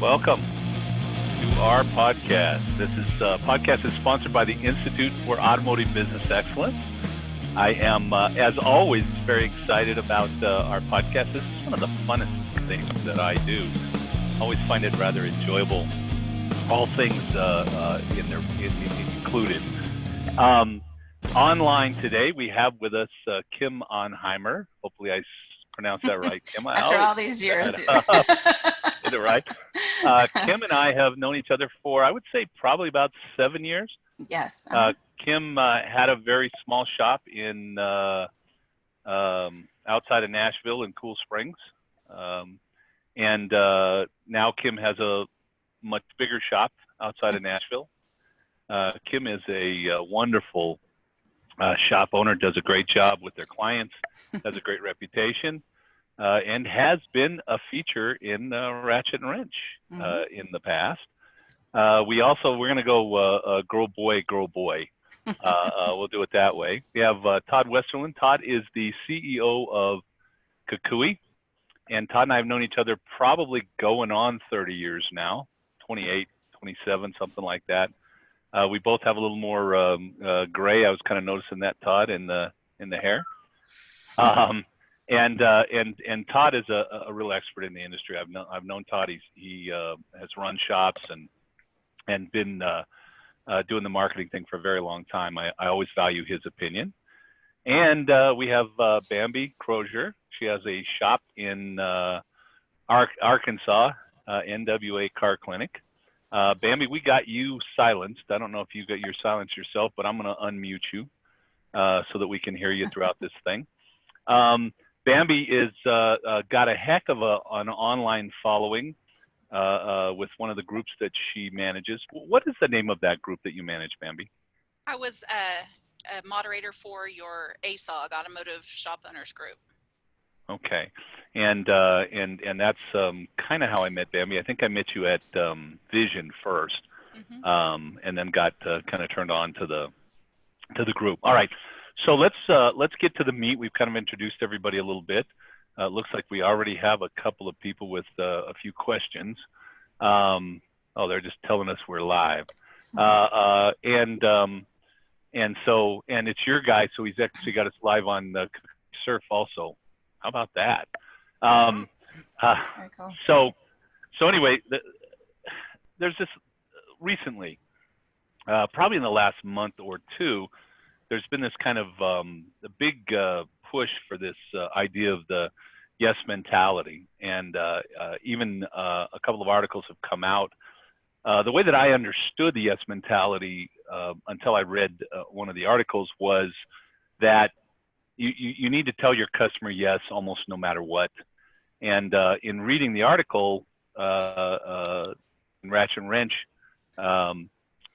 Welcome to our podcast. This podcast is sponsored by the Institute for Automotive Business Excellence. I am, as always, very excited about our podcast. This is one of the funnest things that I do. Always find it rather enjoyable. All things included. Online today, we have with us Kim Auernheimer. Hopefully, I pronounced that right, Kim. After all these years. Did it right. Kim and I have known each other for, I would say, probably about 7 years. Yes. Kim had a very small shop in outside of Nashville in Cool Springs. And now Kim has a much bigger shop outside of Nashville. Kim is a wonderful shop owner, does a great job with their clients, has a great reputation, and has been a feature in Ratchet and Wrench in the past. We're going to go girl, boy. We'll do it that way. We have Todd Westerlund. Todd is the CEO of Kukui. And Todd and I have known each other probably going on 30 years now, 28, 27, something like that. We both have a little more gray. I was kind of noticing that, Todd, in the hair. And Todd is a real expert in the industry. I've known Todd. He has run shops and been doing the marketing thing for a very long time. I always value his opinion. And we have Bambi Crozier. She has a shop in Arkansas, NWA Car Clinic. Bambi, we got you silenced. I don't know if you got your silence yourself, but I'm going to unmute you so that we can hear you throughout this thing. Bambi is got a heck of an online following with one of the groups that she manages. What is the name of that group that you manage, Bambi? I was a moderator for your ASOG, Automotive Shop Owners Group. Okay, and that's kind of how I met Bambi. I think I met you at Vision first, and then got kind of turned on to the group. All right, so let's get to the meat. We've kind of introduced everybody a little bit. Looks like we already have a couple of people with a few questions. They're just telling us we're live, and it's your guy, so he's actually got us live on the Surf also. How about that? Very cool. So anyway, there's this recently, probably in the last month or two, there's been this kind of a big push for this idea of the yes mentality, and even a couple of articles have come out. The way that I understood the yes mentality until I read one of the articles was that you need to tell your customer yes almost no matter what. And in reading the article in Ratchet and Wrench,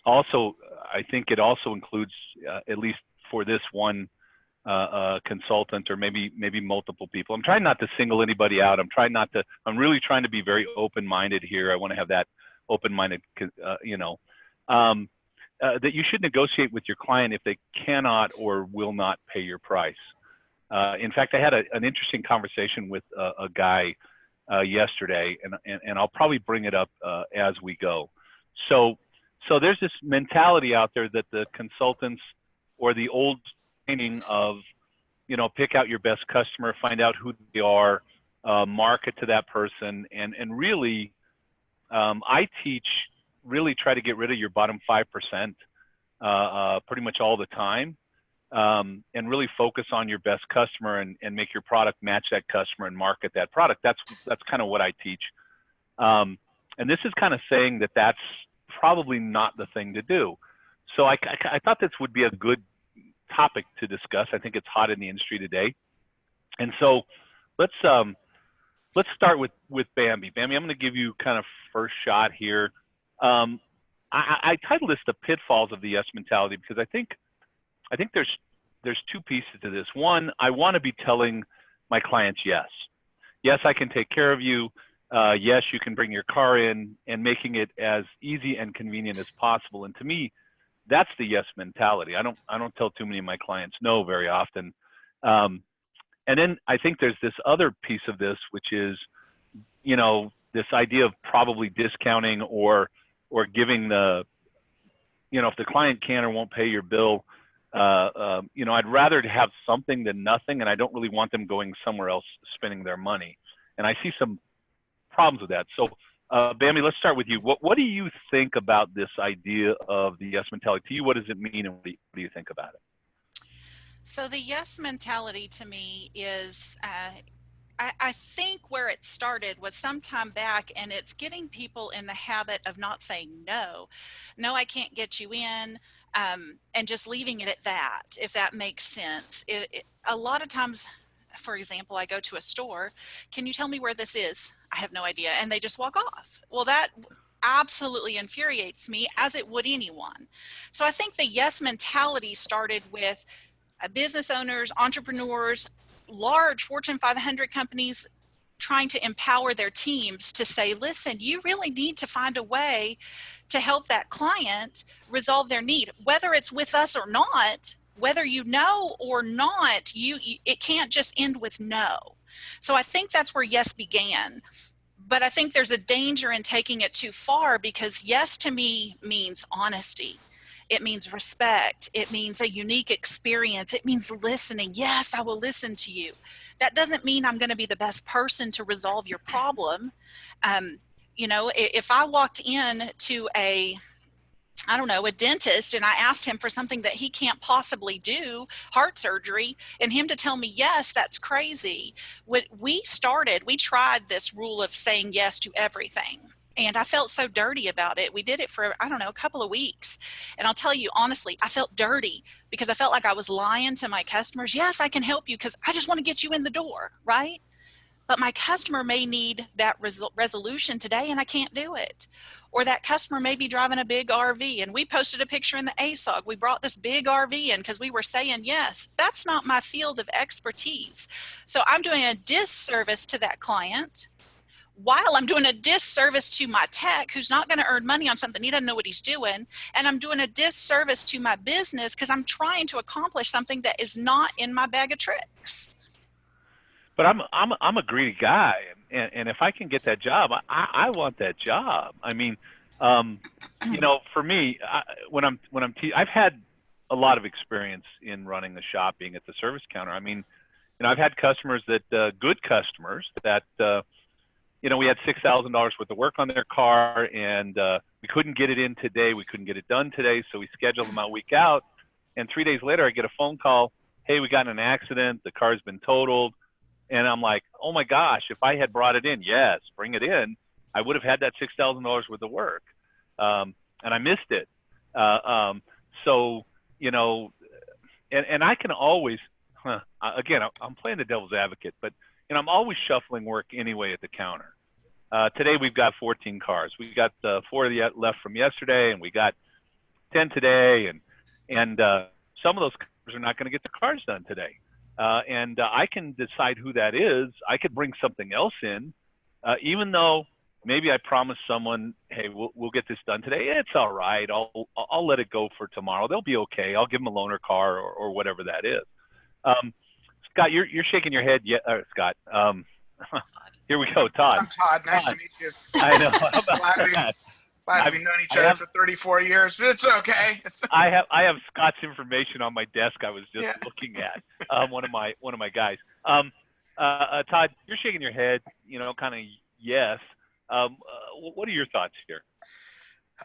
also I think it also includes at least for this one consultant or maybe multiple people. I'm trying not to single anybody out. I'm really trying to be very open-minded here. I want to have that open-minded, that you should negotiate with your client if they cannot or will not pay your price. In fact, I had an interesting conversation with a guy yesterday, and I'll probably bring it up as we go. So there's this mentality out there that the consultants or the old training of, pick out your best customer, find out who they are, market to that person, and really, I teach really try to get rid of your bottom 5% pretty much all the time, and really focus on your best customer and make your product match that customer and market that product. That's kind of what I teach. And this is kind of saying that that's probably not the thing to do. So I thought this would be a good topic to discuss. I think it's hot in the industry today. And so let's start with Bambi. Bambi, I'm going to give you kind of first shot here. I titled this the pitfalls of the yes mentality because I think there's two pieces to this. One, I want to be telling my clients yes. Yes, I can take care of you. Yes, you can bring your car in, and making it as easy and convenient as possible. And to me, that's the yes mentality. I don't tell too many of my clients no very often. And then I think there's this other piece of this, which is, this idea of probably discounting or giving the, if the client can or won't pay your bill, I'd rather have something than nothing, and I don't really want them going somewhere else spending their money. And I see some problems with that. So, Bambi, let's start with you. What do you think about this idea of the yes mentality? To you, what does it mean, and what do you think about it? So the yes mentality to me is, I think where it started was some time back, and it's getting people in the habit of not saying no. No, I can't get you in, and just leaving it at that, if that makes sense. A lot of times, for example, I go to a store, can you tell me where this is? I have no idea. And they just walk off. Well, that absolutely infuriates me, as it would anyone. So I think the yes mentality started with business owners, entrepreneurs, large Fortune 500 companies trying to empower their teams to say, listen, you really need to find a way to help that client resolve their need, whether it's with us or not, whether you know or not, it can't just end with no. So I think that's where yes began. But I think there's a danger in taking it too far, because yes to me means honesty. It means respect. It means a unique experience. It means listening. Yes, I will listen to you. That doesn't mean I'm going to be the best person to resolve your problem. If I walked in to a dentist, and I asked him for something that he can't possibly do, heart surgery, and him to tell me yes, that's crazy. We tried this rule of saying yes to everything. And I felt so dirty about it. We did it for, a couple of weeks. And I'll tell you, honestly, I felt dirty because I felt like I was lying to my customers. Yes, I can help you because I just want to get you in the door, right? But my customer may need that resolution today, and I can't do it. Or that customer may be driving a big RV, and we posted a picture in the ASOG. We brought this big RV in because we were saying yes. That's not my field of expertise. So I'm doing a disservice to that client, while I'm doing a disservice to my tech, who's not going to earn money on something he doesn't know what he's doing. And I'm doing a disservice to my business because I'm trying to accomplish something that is not in my bag of tricks. But I'm a greedy guy, and if I can get that job, I want that job. I mean, for me, I've had a lot of experience in running the shop, being at the service counter. I mean, I've had customers good customers that, we had $6,000 worth of work on their car, and we couldn't get it in today. We couldn't get it done today, so we scheduled them a week out. And 3 days later, I get a phone call, hey, we got in an accident. The car's been totaled. And I'm like, oh, my gosh, if I had brought it in, yes, bring it in, I would have had that $6,000 worth of work. And I missed it. And I can always, again, I'm playing the devil's advocate, but I'm always shuffling work anyway at the counter. Today we've got 14 cars. We got 4 left from yesterday, and we got 10 today, and some of those cars are not going to get the cars done today. And I can decide who that is. I could bring something else in, even though maybe I promised someone, hey, we'll get this done today. It's all right. I'll let it go for tomorrow. They'll be okay. I'll give them a loaner car or whatever that is. Scott, you're shaking your head. Yeah, Scott. Here we go, Todd. I'm Todd. Nice to meet you. I know. How about that? Glad we've known each other for 34 years, but it's okay. I have Scott's information on my desk. I was just looking at one of my guys. Todd, you're shaking your head. Kind of yes. What are your thoughts here?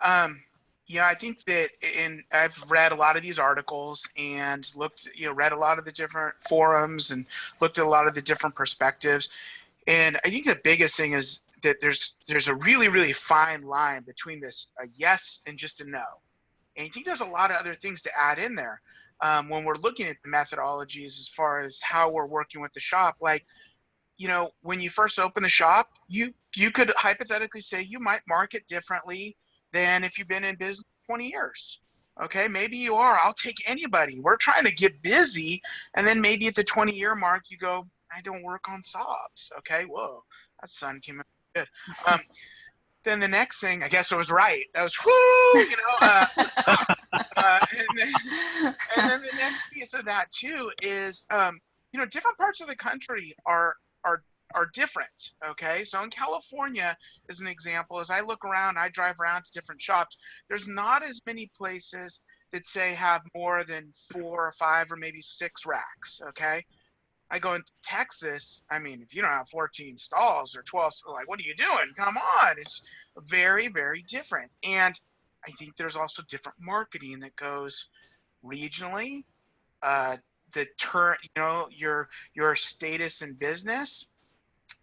I think that, and I've read a lot of these articles and read a lot of the different forums and looked at a lot of the different perspectives. And I think the biggest thing is that there's a really, really fine line between this a yes and just a no. And I think there's a lot of other things to add in there when we're looking at the methodologies as far as how we're working with the shop. Like, when you first open the shop, you could hypothetically say you might market differently than if you've been in business 20 years. Okay, maybe you are. I'll take anybody. We're trying to get busy. And then maybe at the 20-year mark, you go, I don't work on sobs. Okay, whoa, that sun came out good. Then the next thing, I guess I was right. I was, and then the next piece of that too is, different parts of the country are are different. Okay, so in California, as an example, as I look around, I drive around to different shops. There's not as many places that say have more than 4 or 5 or maybe 6 racks. Okay, I go into Texas. I mean, if you don't have 14 stalls or 12, like, what are you doing? Come on, it's very, very different. And I think there's also different marketing that goes regionally. The turn, your status in business.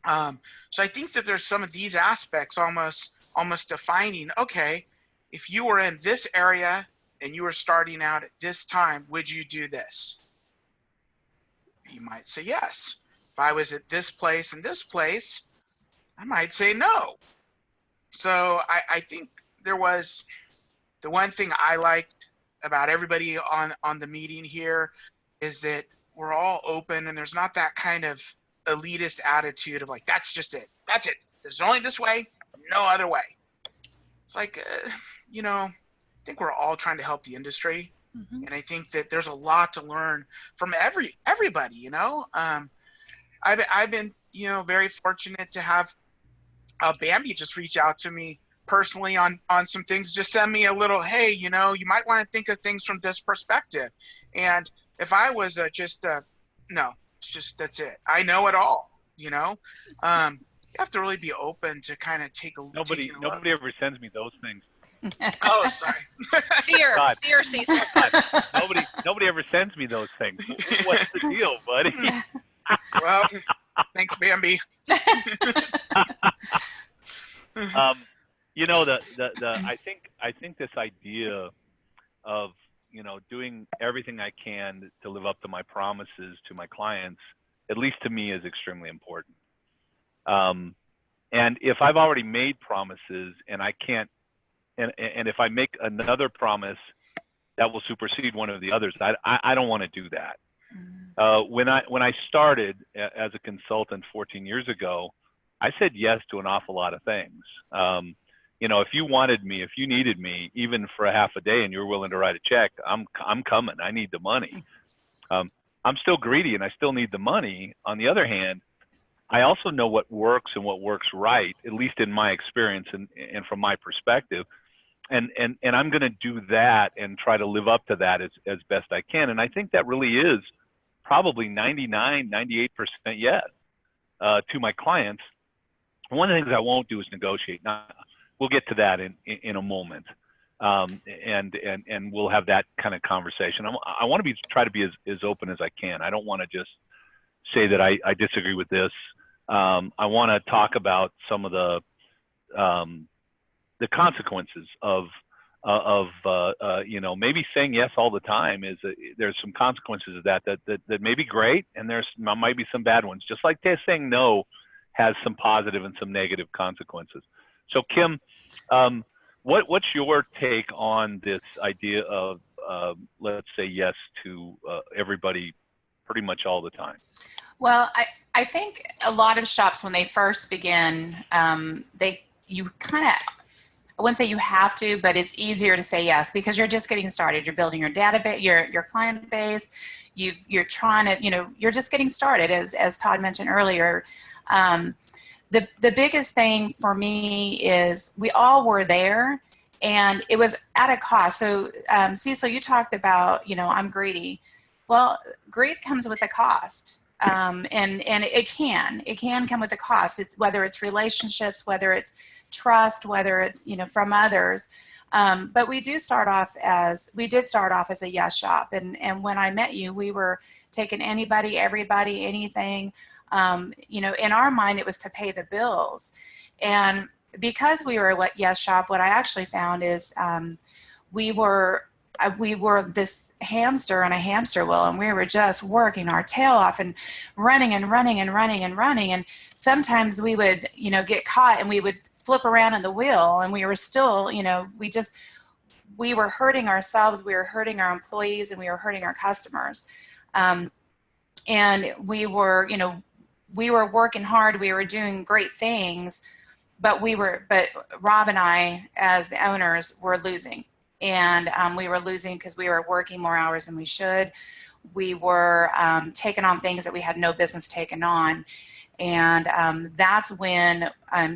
So I think that there's some of these aspects almost defining, okay, if you were in this area and you were starting out at this time, would you do this? You might say yes. If I was at this place and this place, I might say no. So I think there was the one thing I liked about everybody on the meeting here is that we're all open and there's not that kind of elitist attitude of like, that's just it. That's it. There's only this way, no other way. It's like, I think we're all trying to help the industry. Mm-hmm. And I think that there's a lot to learn from everybody, I've been, very fortunate to have Bambi just reach out to me personally on some things, just send me a little, hey, you might want to think of things from this perspective. And if I was no, it's just, that's it. I know it all, you have to really be open to kind of take a look. Nobody ever sends me those things. Oh, sorry. Fear, Cecil. Nobody ever sends me those things. What's the deal, buddy? Well, thanks, Bambi. I think this idea of doing everything I can to live up to my promises to my clients, at least to me, is extremely important. And if I've already made promises and I can't, and if I make another promise that will supersede one of the others, I don't want to do that. When I started as a consultant 14 years ago, I said yes to an awful lot of things. If you wanted me, if you needed me, even for a half a day, and you were willing to write a check, I'm coming. I need the money. I'm still greedy, and I still need the money. On the other hand, I also know what works and what works right, at least in my experience and from my perspective. And I'm going to do that and try to live up to that as best I can. And I think that really is probably 99, 98% yes to my clients. One of the things I won't do is negotiate. Now, we'll get to that in a moment, and we'll have that kind of conversation. I want to try to be as open as I can. I don't want to just say that I disagree with this. I want to talk about some of the consequences of maybe saying yes all the time. There's some consequences of that may be great, and there might be some bad ones. Just like saying no has some positive and some negative consequences. So Kim, what's your take on this idea of let's say yes to everybody pretty much all the time? Well, I think a lot of shops, when they first begin, you kind of, I wouldn't say you have to, but it's easier to say yes because you're just getting started. You're building your database, your client base. You're trying to, you're just getting started, as Todd mentioned earlier. The biggest thing for me is we all were there, and it was at a cost. So, Cecil, you talked about, I'm greedy. Well, greed comes with a cost. And it can come with a cost. It's whether it's relationships, whether it's trust, whether it's, from others. But we did start off as a yes shop. And when I met you, we were taking anybody, everybody, anything. In our mind, it was to pay the bills. And because we were a yes shop, what I actually found is we were this hamster on a hamster wheel, and we were just working our tail off and running and running and running and running. And sometimes we would, get caught and we would flip around in the wheel, and we were still, we were hurting ourselves, we were hurting our employees, and we were hurting our customers. And we were working hard, we were doing great things, but Rob and I, as the owners, were losing. And we were losing because we were working more hours than we should. We were taking on things that we had no business taking on. And that's when,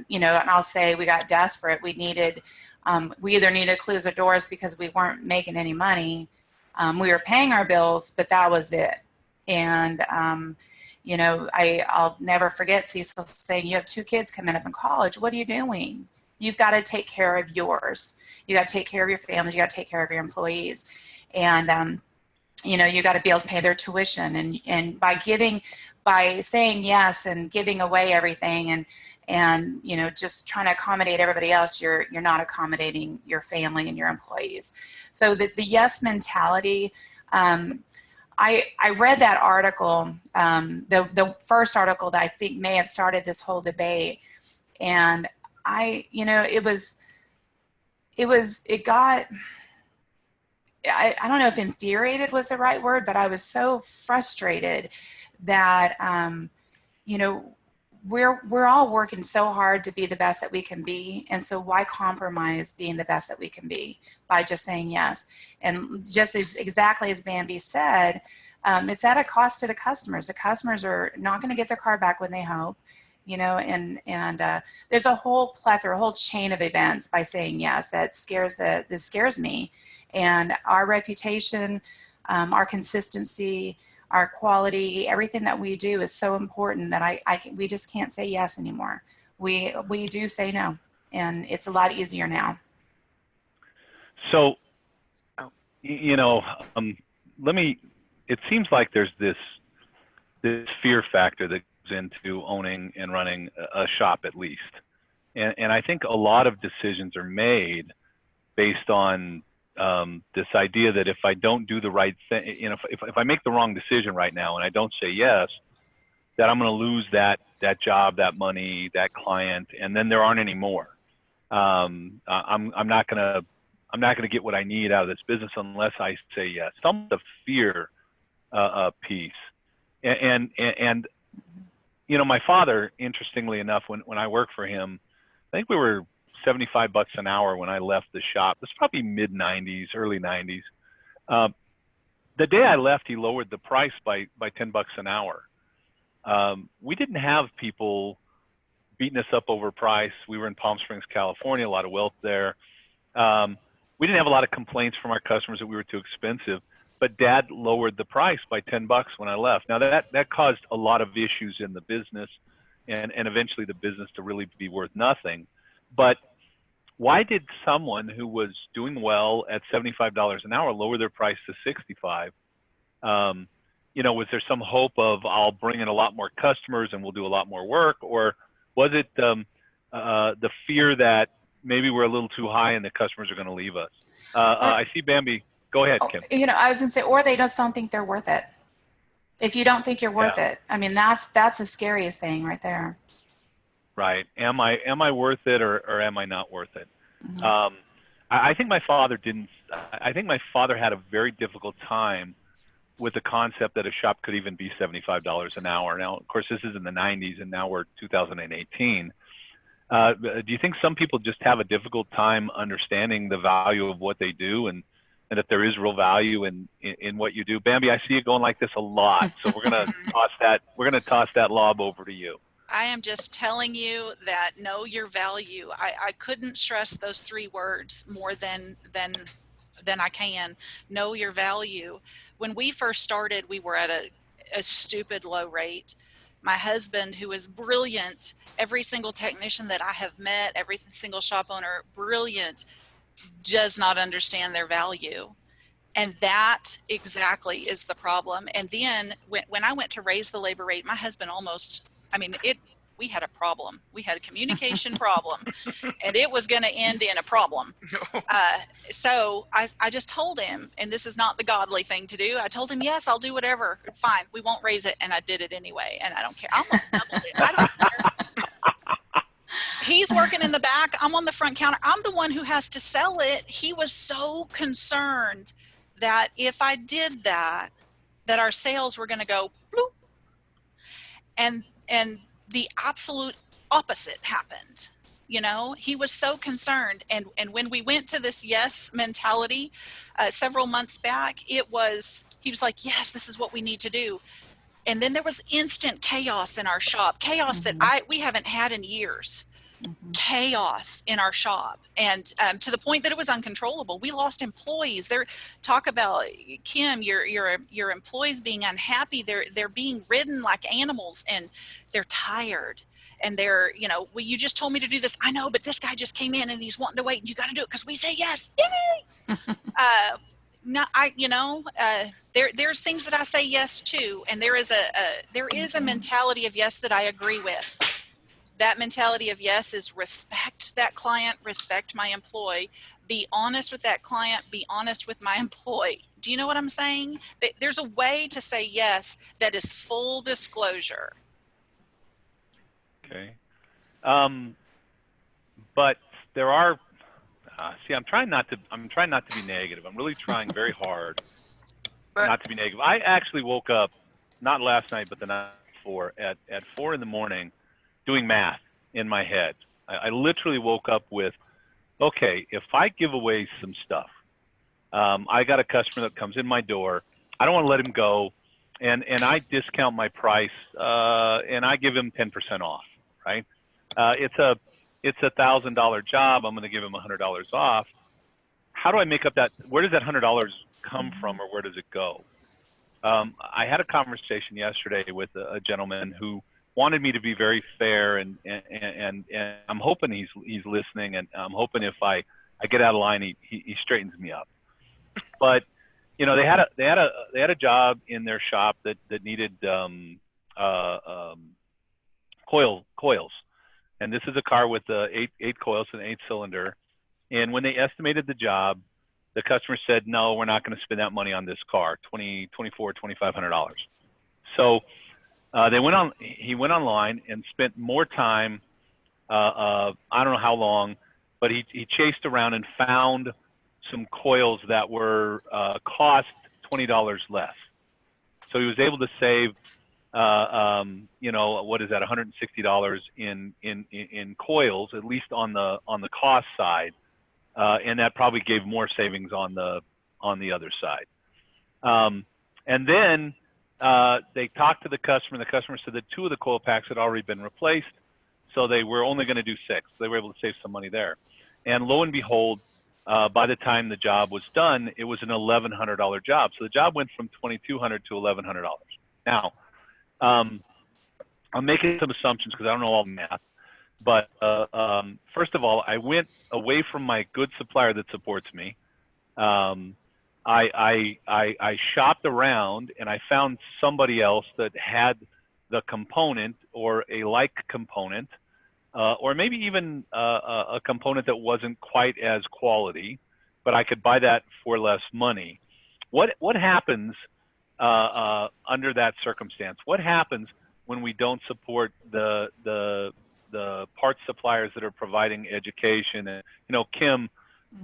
you know, and I'll say we got desperate. We needed, we either needed to close the doors because we weren't making any money. We were paying our bills, but that was it. And, you know, I'll never forget Cecil saying, you have 2 kids coming up in college. What are you doing? You've got to take care of yours. You got to take care of your families. You got to take care of your employees. And, you know, you got to be able to pay their tuition. And by saying yes and giving away everything and you know, just trying to accommodate everybody else, you're not accommodating your family and your employees. So the yes mentality, I read that article, the first article that I think may have started this whole debate, and you know, it got, I don't know if infuriated was the right word, but I was so frustrated that, you know, we're all working so hard to be the best that we can be. And so why compromise being the best that we can be by just saying yes? And just exactly as Bambi said, it's at a cost to the customers. The customers are not going to get their car back when they hope, you know, and there's a whole plethora, a whole chain of events by saying yes that scares me. And our reputation, our consistency, our quality, everything that we do is so important that we just can't say yes anymore. We do say no, and it's a lot easier now. So, you know, it seems like there's this fear factor that goes into owning and running a shop, at least. And I think a lot of decisions are made based on this idea that if I don't do the right thing, you know, if I make the wrong decision right now and I don't say yes, that I'm going to lose that job, that money, that client, and then there aren't any more. I'm not going to get what I need out of this business unless I say yes. Some of the fear piece, and you know, my father, interestingly enough, when I worked for him, I think we were $75 an hour when I left the shop. It was probably mid 90s, early 90s. The day I left, he lowered the price by $10 an hour. We didn't have people beating us up over price. We were in Palm Springs, California, a lot of wealth there. We didn't have a lot of complaints from our customers that we were too expensive, but Dad lowered the price by $10 when I left. Now that caused a lot of issues in the business and eventually the business to really be worth nothing. But why did someone who was doing well at $75 an hour lower their price to $65? You know, was there some hope of I'll bring in a lot more customers and we'll do a lot more work? Or was it the fear that maybe we're a little too high and the customers are going to leave us? I see Bambi. Go ahead, Kim. You know, I was going to say, or they just don't think they're worth it. If you don't think you're worth it, I mean, that's the scariest thing right there. Right. Am I worth it or am I not worth it? Mm-hmm. I think my father had a very difficult time with the concept that a shop could even be $75 an hour. Now, of course, this is in the 90s and now we're 2018. Do you think some people just have a difficult time understanding the value of what they do and that there is real value in what you do? Bambi, I see you going like this a lot, so we're gonna toss that lob over to you. I am just telling you that know your value. I couldn't stress those 3 words more than I can. Know your value. When we first started, we were at a stupid low rate. My husband, who is brilliant, every single technician that I have met, every single shop owner, brilliant, does not understand their value. And that exactly is the problem. And then when I went to raise the labor rate, my husband we had a problem. We had a communication problem, and it was going to end in a problem. So I just told him, and this is not the godly thing to do. I told him, yes, I'll do whatever. Fine, we won't raise it. And I did it anyway. And I don't care. I almost doubled it. I don't care. He's working in the back. I'm on the front counter. I'm the one who has to sell it. He was so concerned that if I did that our sales were going to go bloop. And the absolute opposite happened. You know, he was so concerned. And when we went to this yes mentality several months back, he was like, yes, this is what we need to do. And then there was instant chaos in our shop, chaos that we haven't had in years. Chaos in our shop, and to the point that it was uncontrollable. We lost employees. There, talk about, Kim, your employees being unhappy. They're being ridden like animals, and they're tired. And they're, you know, well, you just told me to do this. I know, but this guy just came in and he's wanting to wait, and you got to do it because we say yes. Yay! No, there's things that I say yes to, and there is a mentality of yes that I agree with. That mentality of yes is respect that client, respect my employee, be honest with that client, be honest with my employee. Do you know what I'm saying? There's a way to say yes that is full disclosure. Okay. But there are, see, I'm trying not to be negative. I'm really trying very hard not to be negative. I actually woke up, not last night, but the night before, at 4 in the morning, doing math in my head. I literally woke up with, okay, if I give away some stuff, I got a customer that comes in my door, I don't want to let him go, and I discount my price, and I give him 10% off, right? It's a $1,000 job. I'm going to give him $100 off. How do I make up that? Where does that $100 come from, or where does it go? I had a conversation yesterday with a gentleman who wanted me to be very fair, and I'm hoping he's listening, and I'm hoping if I get out of line, he straightens me up. But you know, they had a job in their shop that needed coils, and this is a car with eight coils and 8-cylinder. And when they estimated the job, the customer said, "No, we're not going to spend that money on this car, $2,500. So he went online and spent more time. I don't know how long, but he chased around and found some coils that were cost $20 less. So he was able to save, you know, what is that, $160 in coils, at least on the cost side, and that probably gave more savings on the other side. And then they talked to the customer, and the customer said that 2 of the coil packs had already been replaced, so they were only going to do 6. They were able to save some money there. And lo and behold, by the time the job was done, it was an $1,100 job. So the job went from $2,200 to $1,100. Now, I'm making some assumptions because I don't know all the math. But first of all, I went away from my good supplier that supports me. I shopped around, and I found somebody else that had the component or a like component, or maybe even a component that wasn't quite as quality, but I could buy that for less money. What happens under that circumstance? What happens when we don't support the parts suppliers that are providing education? And you know, Kim,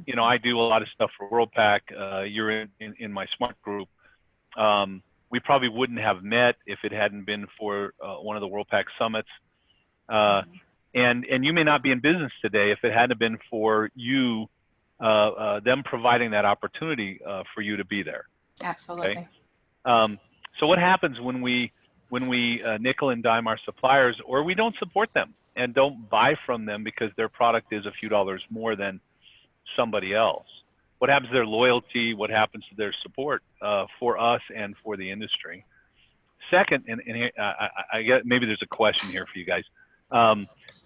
you know, I do a lot of stuff for WorldPack. You're in my smart group. We probably wouldn't have met if it hadn't been for one of the WorldPack summits. And you may not be in business today if it hadn't been for you, them providing that opportunity for you to be there. Absolutely. Okay? So what happens when we nickel and dime our suppliers, or we don't support them and don't buy from them because their product is a few dollars more than somebody else? What happens to their loyalty? What happens to their support for us and for the industry? Second, and I get, maybe there's a question here for you guys.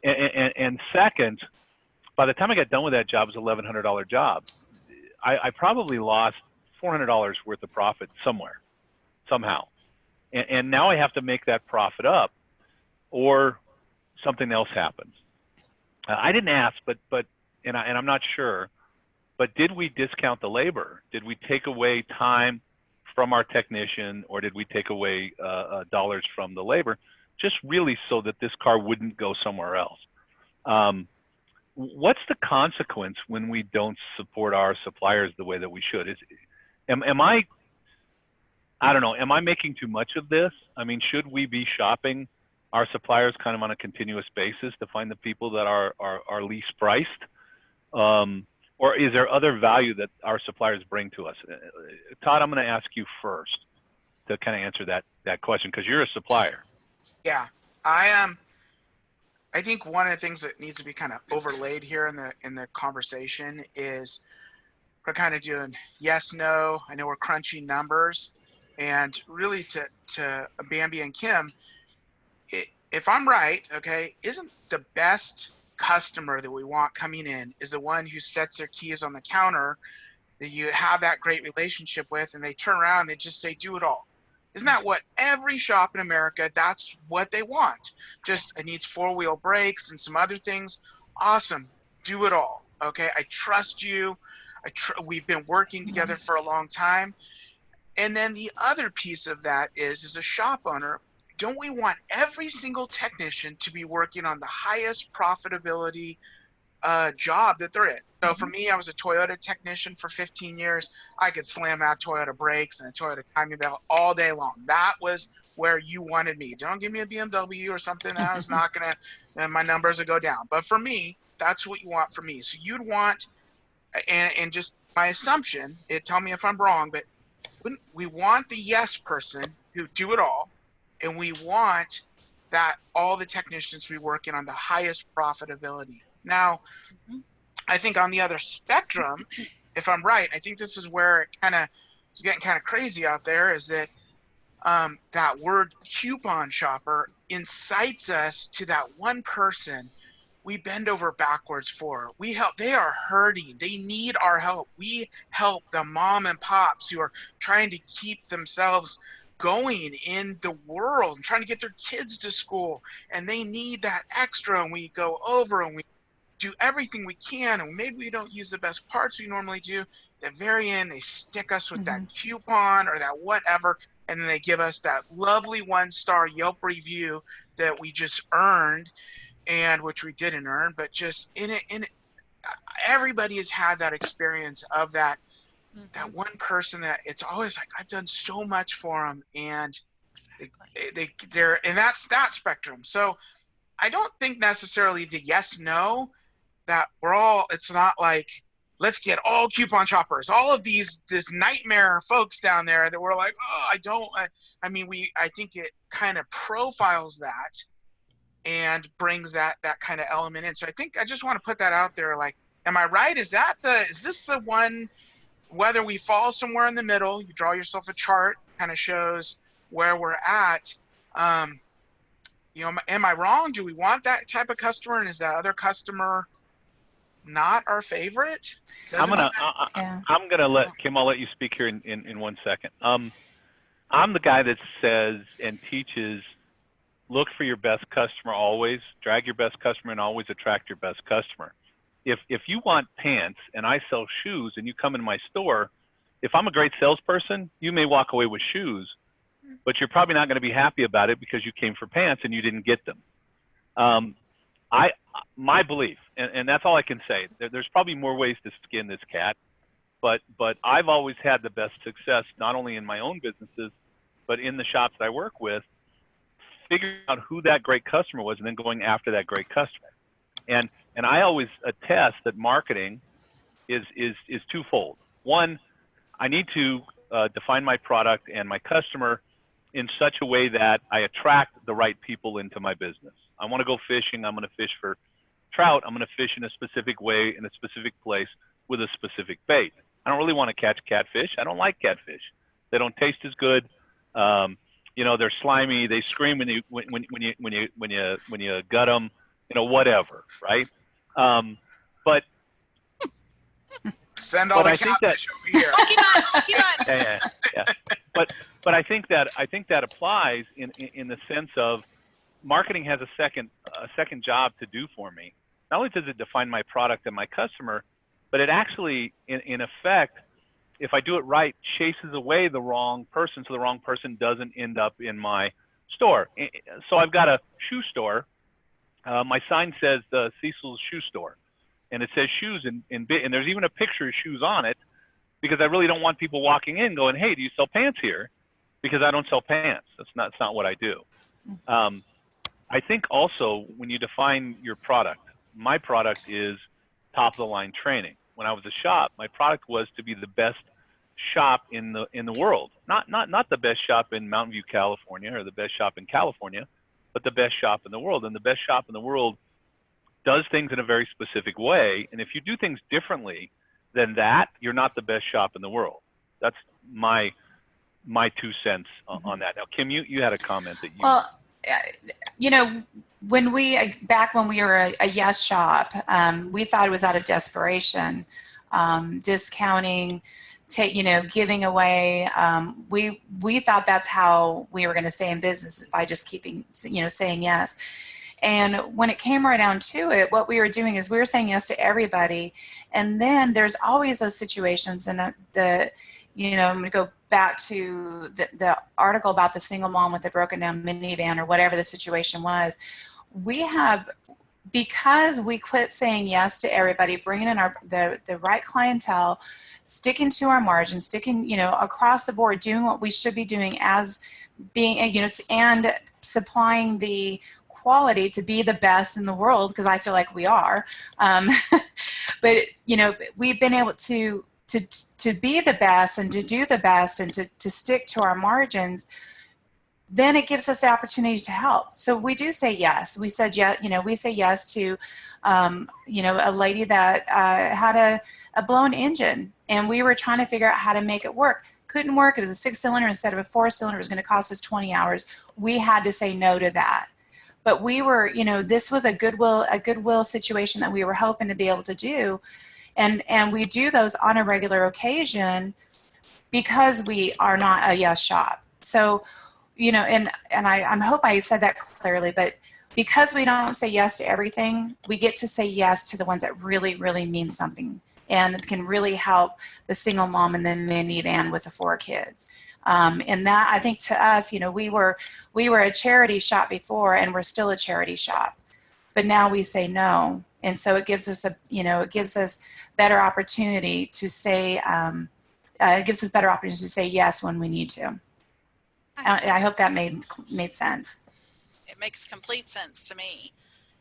And second, by the time I got done with that job, it was an $1,100 job. I probably lost $400 worth of profit somewhere, somehow. And now I have to make that profit up, or something else happens. I didn't ask, but I'm not sure, but did we discount the labor? Did we take away time from our technician, or did we take away dollars from the labor, just really so that this car wouldn't go somewhere else? What's the consequence when we don't support our suppliers the way that we should? I don't know, am I making too much of this? I mean, should we be shopping our suppliers kind of on a continuous basis to find the people that are least priced? Or is there other value that our suppliers bring to us? Todd, I'm going to ask you first to kind of answer that question, because you're a supplier. Yeah, I think one of the things that needs to be kind of overlaid here in the conversation is we're kind of doing yes, no. I know we're crunching numbers, and really to Bambi and Kim, if I'm right, okay, isn't the best customer that we want coming in is the one who sets their keys on the counter that you have that great relationship with, and they turn around and they just say, do it all. Isn't that what every shop in America, that's what they want? Just, it needs 4-wheel brakes and some other things. Awesome, do it all, okay? I trust you. We've been working together for a long time. And then the other piece of that is, as a shop owner, don't we want every single technician to be working on the highest profitability job that they're in? So for me, I was a Toyota technician for 15 years. I could slam out Toyota brakes and a Toyota timing belt all day long. That was where you wanted me. Don't give me a BMW or something that was not going to, my numbers would go down. But for me, that's what you want for me. So you'd want, and just my assumption, tell me if I'm wrong, but we want the yes person who do it all, and we want that all the technicians be working on the highest profitability. Now, I think on the other spectrum, if I'm right, I think this is where it kind of is getting kind of crazy out there, is that that word coupon shopper incites us to that one person we bend over backwards for. We help. They are hurting. They need our help. We help the mom and pops who are trying to keep themselves going in the world and trying to get their kids to school, and they need that extra, and we go over and we do everything we can, and maybe we don't use the best parts we normally do. At the very end, they stick us with that coupon or that whatever, and then they give us that lovely 1-star Yelp review that we just earned, and which we didn't earn, but just in it, everybody has had that experience of that one person that it's always like, I've done so much for them, and they're, and that's that spectrum. So I don't think necessarily the yes, no, that we're all, it's not like, let's get all coupon shoppers, all of this nightmare folks down there that we're like, oh, I think it kind of profiles that and brings that kind of element in. So I think I just want to put that out there. Like, am I right? Is this the one, whether we fall somewhere in the middle, you draw yourself a chart, kind of shows where we're at. Am I wrong? Do we want that type of customer? And is that other customer not our favorite? I'm gonna let Kim. I'll let you speak here in 1 second. I'm the guy that says and teaches, look for your best customer always, drag your best customer, and always attract your best customer. If you want pants and I sell shoes and you come in my store, if I'm a great salesperson, you may walk away with shoes, but you're probably not going to be happy about it because you came for pants and you didn't get them. My belief, and that's all I can say, there's probably more ways to skin this cat, but I've always had the best success, not only in my own businesses, but in the shops that I work with, figuring out who that great customer was and then going after that great customer. And I always attest that marketing is twofold. One, I need to define my product and my customer in such a way that I attract the right people into my business. I want to go fishing. I'm going to fish for trout. I'm going to fish in a specific way, in a specific place, with a specific bait. I don't really want to catch catfish. I don't like catfish. They don't taste as good. They're slimy. They scream when you gut them. Whatever, right? But send all the catfish over here. Pokemon. Yeah. But I think that applies in the sense of marketing has a second job to do for me. Not only does it define my product and my customer, but it actually, in effect, if I do it right, chases away the wrong person, so the wrong person doesn't end up in my store. So I've got a shoe store. My sign says the Cecil's Shoe Store, and it says shoes, and there's even a picture of shoes on it, because I really don't want people walking in going, hey, do you sell pants here? Because I don't sell pants. That's not what I do. I think also when you define your product, my product is top of the line training. When I was a shop, my product was to be the best shop in the world. Not the best shop in Mountain View, California, or the best shop in California, but the best shop in the world. And the best shop in the world does things in a very specific way. And if you do things differently than that, you're not the best shop in the world. That's my 2 cents on that. Now, Kim, you had a comment that you. Well, back when we were a yes shop, we thought it was out of desperation, discounting, giving away. We thought that's how we were going to stay in business, by just keeping, saying yes. And when it came right down to it, what we were doing is we were saying yes to everybody. And then there's always those situations, and I'm going to go back to the article about the single mom with the broken down minivan, or whatever the situation was. Because we quit saying yes to everybody, bringing in the right clientele, sticking to our margins, sticking, across the board, doing what we should be doing as being, and supplying the quality to be the best in the world, because I feel like we are. But, we've been able to be the best and to do the best and to stick to our margins. Then it gives us the opportunity to help. So we do say yes. We said, we say yes to, a lady that had a blown engine, and we were trying to figure out how to make it work. Couldn't work. It was a 6-cylinder instead of a 4-cylinder. It was going to cost us 20 hours. We had to say no to that. But we were, this was a goodwill situation that we were hoping to be able to do. And we do those on a regular occasion because we are not a yes shop. So, and I hope I said that clearly, but because we don't say yes to everything, we get to say yes to the ones that really, really mean something and can really help the single mom in the minivan with the 4 kids. And that, I think, to us, we were a charity shop before, and we're still a charity shop, but now we say no. And so it gives us better opportunity to say, yes when we need to. I hope that made sense. It makes complete sense to me.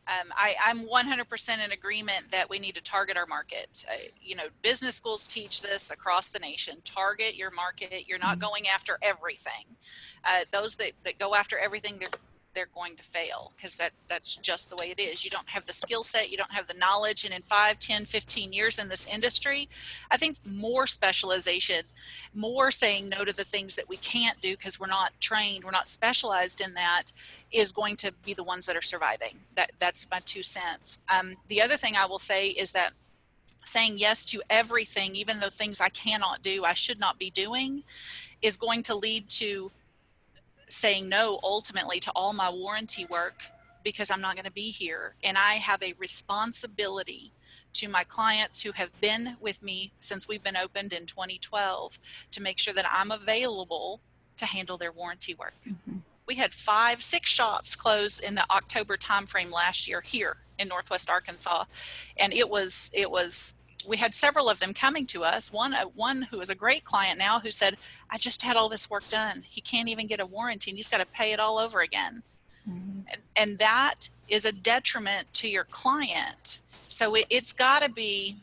I'm 100% in agreement that we need to target our market. Business schools teach this across the nation. Target your market. You're not going after everything. Those that go after everything, they're going to fail, because that's just the way it is. You don't have the skill set, you don't have the knowledge, and in 5, 10, 15 years in this industry, I think more specialization, more saying no to the things that we can't do because we're not trained, we're not specialized in that, is going to be the ones that are surviving. That's my 2 cents. The other thing I will say is that saying yes to everything, even though things I cannot do, I should not be doing, is going to lead to saying no ultimately to all my warranty work, because I'm not going to be here. And I have a responsibility to my clients who have been with me since we've been opened in 2012 to make sure that I'm available to handle their warranty work. Mm-hmm. We had 5, 6 shops close in the October timeframe last year here in Northwest Arkansas. And we had several of them coming to us. One who is a great client now, who said, I just had all this work done. He can't even get a warranty, and he's got to pay it all over again. Mm-hmm. And that is a detriment to your client. So it's got to be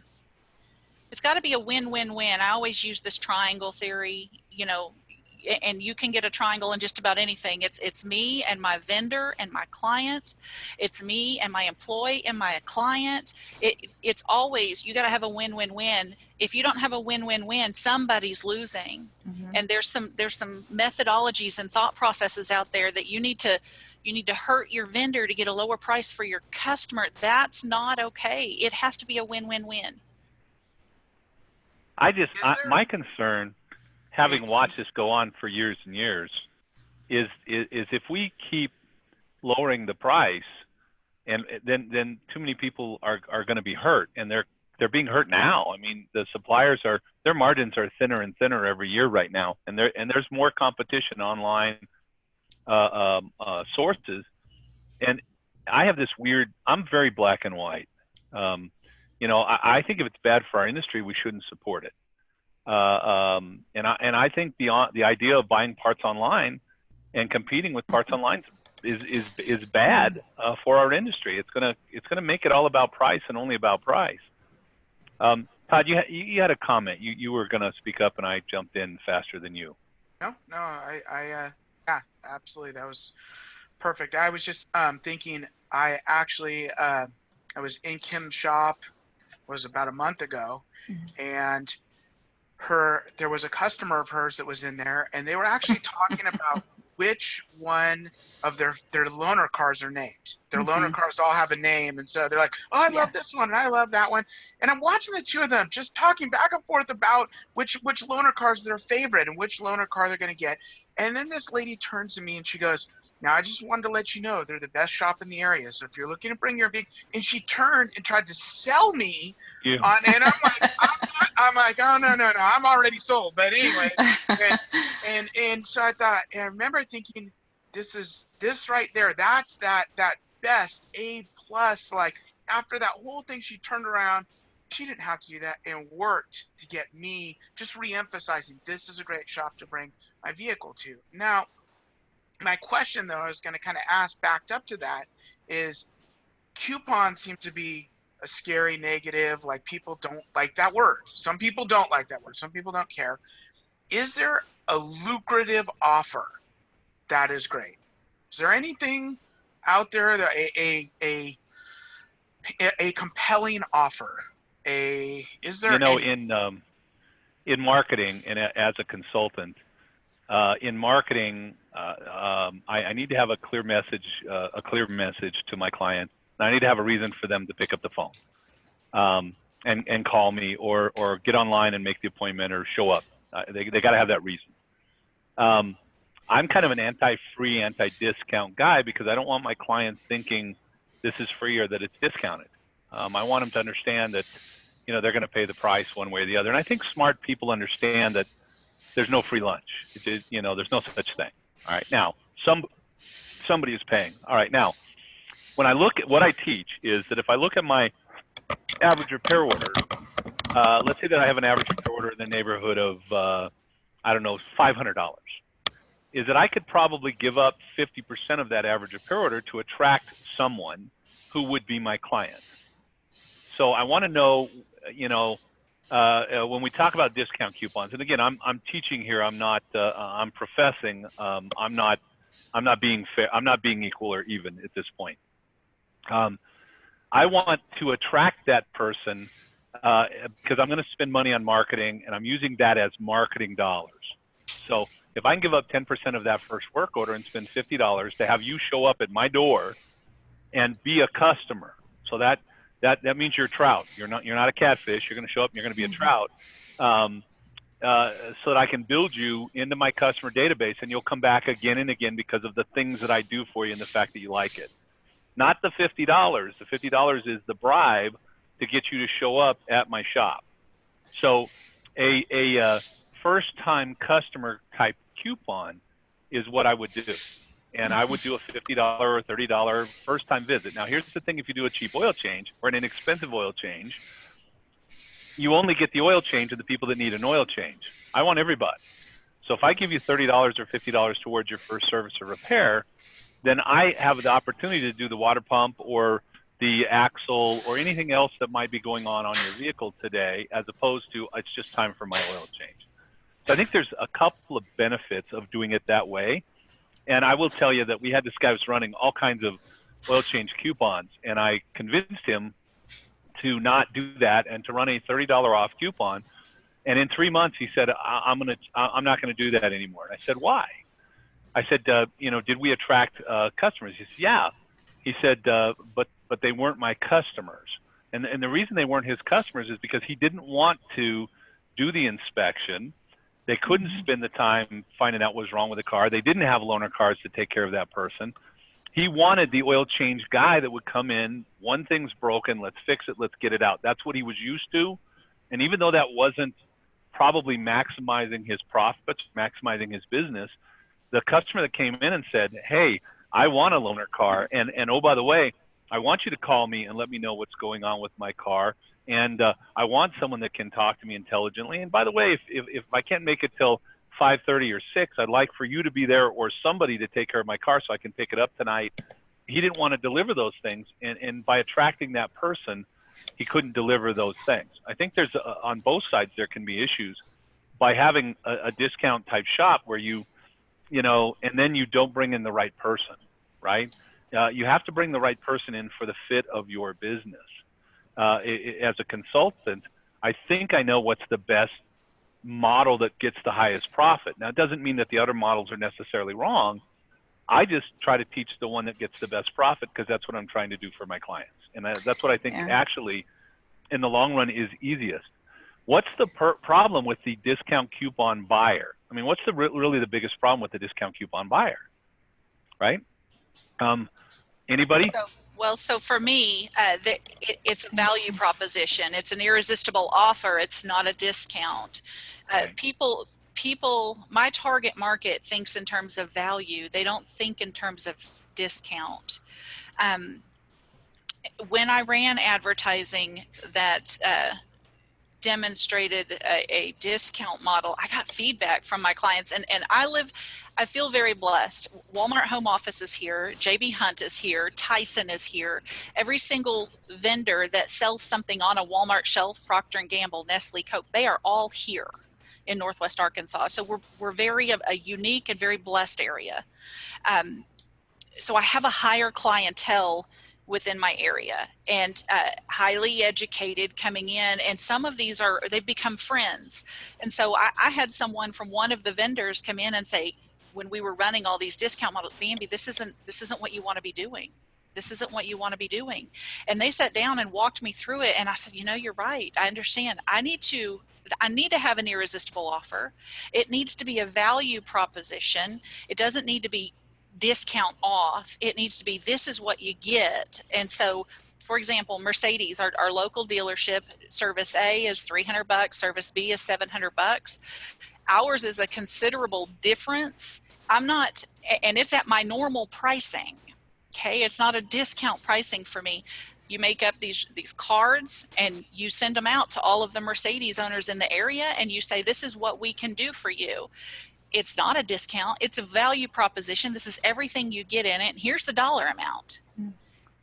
a win-win-win. I always use this triangle theory, and you can get a triangle in just about anything. It's me and my vendor and my client. It's me and my employee and my client. It's always, you got to have a win-win-win. If you don't have a win-win-win, somebody's losing. Mm-hmm. And there's some methodologies and thought processes out there that you need to hurt your vendor to get a lower price for your customer. That's not okay. It has to be a win-win-win. My concern, having watched this go on for years and years, is if we keep lowering the price, and then too many people are going to be hurt, and they're being hurt now. I mean, the suppliers their margins are thinner and thinner every year right now, and there's more competition online sources. And I have this weird, I'm very black and white. I think if it's bad for our industry, we shouldn't support it. And I think beyond the idea of buying parts online and competing with parts online is bad for our industry. It's gonna make it all about price and only about price. Todd, you had a comment. You were going to speak up, and I jumped in faster than you. No, yeah, absolutely. That was perfect. I was just thinking, I actually, I was in Kim's shop, was about a month ago, and there was a customer of hers that was in there, and they were actually talking about which one of their loaner cars are named. Their loaner cars all have a name, and so they're like, oh, I love this one, and I love that one. And I'm watching the two of them just talking back and forth about which loaner car is their favorite and which loaner car they're going to get. And then this lady turns to me and she goes, now, I just wanted to let you know they're the best shop in the area. So if you're looking to bring your big, and she turned and tried to sell me on, and I'm like, oh, no, I'm already sold. But anyway, and so I thought, and I remember thinking, this right there, that's that best A+, like after that whole thing, she turned around. She didn't have to do that and worked to get me just re-emphasizing this is a great shop to bring my vehicle to. Now, my question, though, I was going to kind of ask backed up to that is coupons seem to be a scary negative. Like people don't like that word. Some people don't like that word. Some people don't care. Is there a lucrative offer that is great? Is there anything out there that a compelling offer? Is there in marketing and as a consultant, in marketing, I need to have a clear message to my client. And I need to have a reason for them to pick up the phone and call me or get online and make the appointment or show up. They got to have that reason. I'm kind of an anti-free, anti-discount guy because I don't want my clients thinking this is free or that it's discounted. I want them to understand that, they're going to pay the price one way or the other. And I think smart people understand that there's no free lunch. There's no such thing. All right. Now, somebody is paying. All right. Now, when I look at what I teach is that if I look at my average repair order, let's say that I have an average repair order in the neighborhood of, $500, is that I could probably give up 50% of that average repair order to attract someone who would be my client. So I want to know, when we talk about discount coupons, and again, I'm teaching here. I'm not. I'm professing. I'm not being fair. I'm not being equal or even at this point. I want to attract that person because I'm going to spend money on marketing, and I'm using that as marketing dollars. So if I can give up 10% of that first work order and spend $50 to have you show up at my door and be a customer, so that means you're a trout. You're not a catfish. You're going to show up and you're going to be a trout. So that I can build you into my customer database, and you'll come back again and again because of the things that I do for you and the fact that you like it. Not the $50. The $50 is the bribe to get you to show up at my shop. So a first-time customer type coupon is what I would do. And I would do a $50 or $30 first-time visit. Now, here's the thing. If you do a cheap oil change or an inexpensive oil change, you only get the oil change of the people that need an oil change. I want everybody. So if I give you $30 or $50 towards your first service or repair, then I have the opportunity to do the water pump or the axle or anything else that might be going on your vehicle today, as opposed to it's just time for my oil change. So I think there's a couple of benefits of doing it that way. And I will tell you that we had this guy who was running all kinds of oil change coupons, and I convinced him to not do that and to run a $30 off coupon. And in 3 months, he said, I'm not going to do that anymore. And I said, why? I said, did we attract customers? He said, yeah. He said, but they weren't my customers. And the reason they weren't his customers is because he didn't want to do the inspection. They couldn't spend the time finding out what was wrong with the car. They didn't have loaner cars to take care of that person. He wanted the oil change guy that would come in, one thing's broken, let's fix it, let's get it out. That's what he was used to. And even though that wasn't probably maximizing his profits, maximizing his business, the customer that came in and said, hey, I want a loaner car. And oh, by the way, I want you to call me and let me know what's going on with my car. And I want someone that can talk to me intelligently. And by the way, if I can't make it till 5:30 or 6, I'd like for you to be there or somebody to take care of my car so I can pick it up tonight. He didn't want to deliver those things. And by attracting that person, he couldn't deliver those things. I think there's on both sides there can be issues by having a discount type shop where you know, and then you don't bring in the right person, right? You have to bring the right person in for the fit of your business. As a consultant, I think I know what's the best model that gets the highest profit. Now, it doesn't mean that the other models are necessarily wrong. I just try to teach the one that gets the best profit because that's what I'm trying to do for my clients. And that's what I think actually, in the long run, is easiest. What's the problem with the discount coupon buyer? I mean, what's really the biggest problem with the discount coupon buyer, right? Anybody? So for me, it's a value proposition. It's an irresistible offer. It's not a discount. People, my target market thinks in terms of value. They don't think in terms of discount. When I ran advertising that demonstrated a discount model, I got feedback from my clients, and I feel very blessed. Walmart Home Office is here, JB Hunt is here, Tyson is here. Every single vendor that sells something on a Walmart shelf, Procter & Gamble, Nestle, Coke, they are all here in Northwest Arkansas. So we're very a unique and very blessed area. So I have a higher clientele within my area, and highly educated coming in, and some of these they've become friends. And so I had someone from one of the vendors come in and say, when we were running all these discount models, Bambi, this isn't what you want to be doing. This isn't what you want to be doing. And they sat down and walked me through it, and I said, you're right. I understand. I need to have an irresistible offer. It needs to be a value proposition. It doesn't need to be discount off. It needs to be, this is what you get. And so, for example, Mercedes, our local dealership, service A is $300, service B is $700. Ours is a considerable difference. And it's at my normal pricing. Okay, it's not a discount pricing for me. You make up these cards and you send them out to all of the Mercedes owners in the area, and you say, this is what we can do for you. It's not a discount. It's a value proposition. This is everything you get in it. And here's the dollar amount.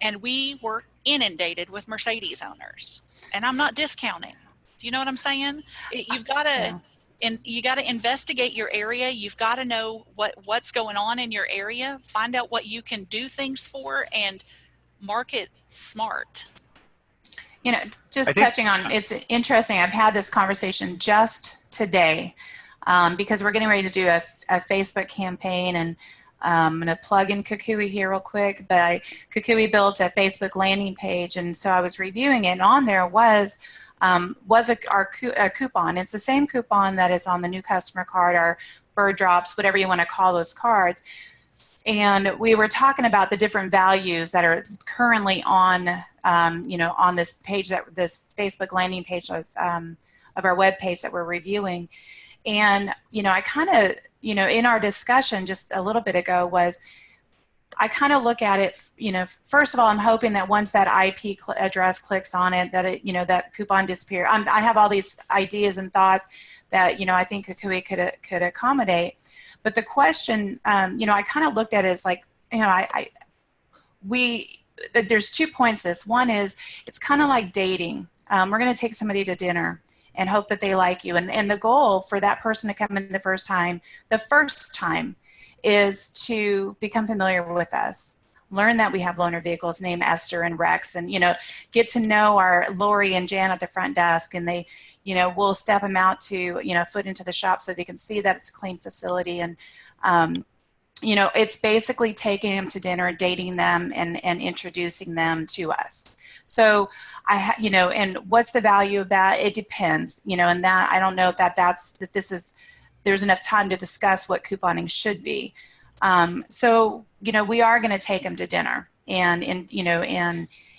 And we were inundated with Mercedes owners. And I'm not discounting. Do you know what I'm saying? You've got to, and you got to investigate your area. You've got to know what's going on in your area. Find out what you can do things for, and market smart. Touching on, it's interesting. I've had this conversation just today. Because we're getting ready to do a Facebook campaign, and I'm going to plug in Kukui here real quick. But Kukui built a Facebook landing page, and so I was reviewing it, and on there was a coupon. It's the same coupon that is on the new customer card, our bird drops, whatever you want to call those cards. And we were talking about the different values that are currently on, on this page, this Facebook landing page of our web page that we're reviewing. And, I kind of, in our discussion just a little bit ago I kind of look at it, first of all, I'm hoping that once that IP address clicks on it, that that coupon disappears. I have all these ideas and thoughts that, I think Kukui could accommodate. But the question, I kind of looked at it as like, there's 2 points to this. One is, it's kind of like dating. We're going to take somebody to dinner and hope that they like you. And the goal for that person to come in the first time is to become familiar with us. Learn that we have loaner vehicles named Esther and Rex, and, get to know our Lori and Jan at the front desk, and they, we'll step them out to, foot into the shop so they can see that it's a clean facility. And, it's basically taking them to dinner, dating them, and introducing them to us. So and what's the value of that? It depends, and that I don't know if there's enough time to discuss what couponing should be. So, we are going to take them to dinner and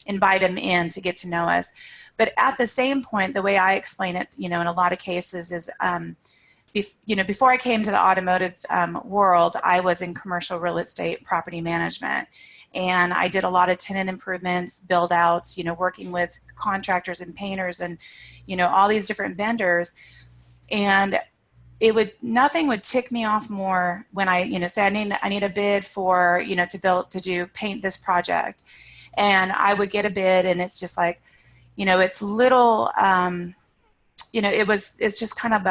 invite them in to get to know us. But at the same point, the way I explain it, in a lot of cases is, before I came to the automotive world, I was in commercial real estate property management. And I did a lot of tenant improvements, build outs, working with contractors and painters and, all these different vendors. And nothing would tick me off more when I, say I need a bid for, to paint this project. And I would get a bid, and it's just like, it's little, it's just kind of,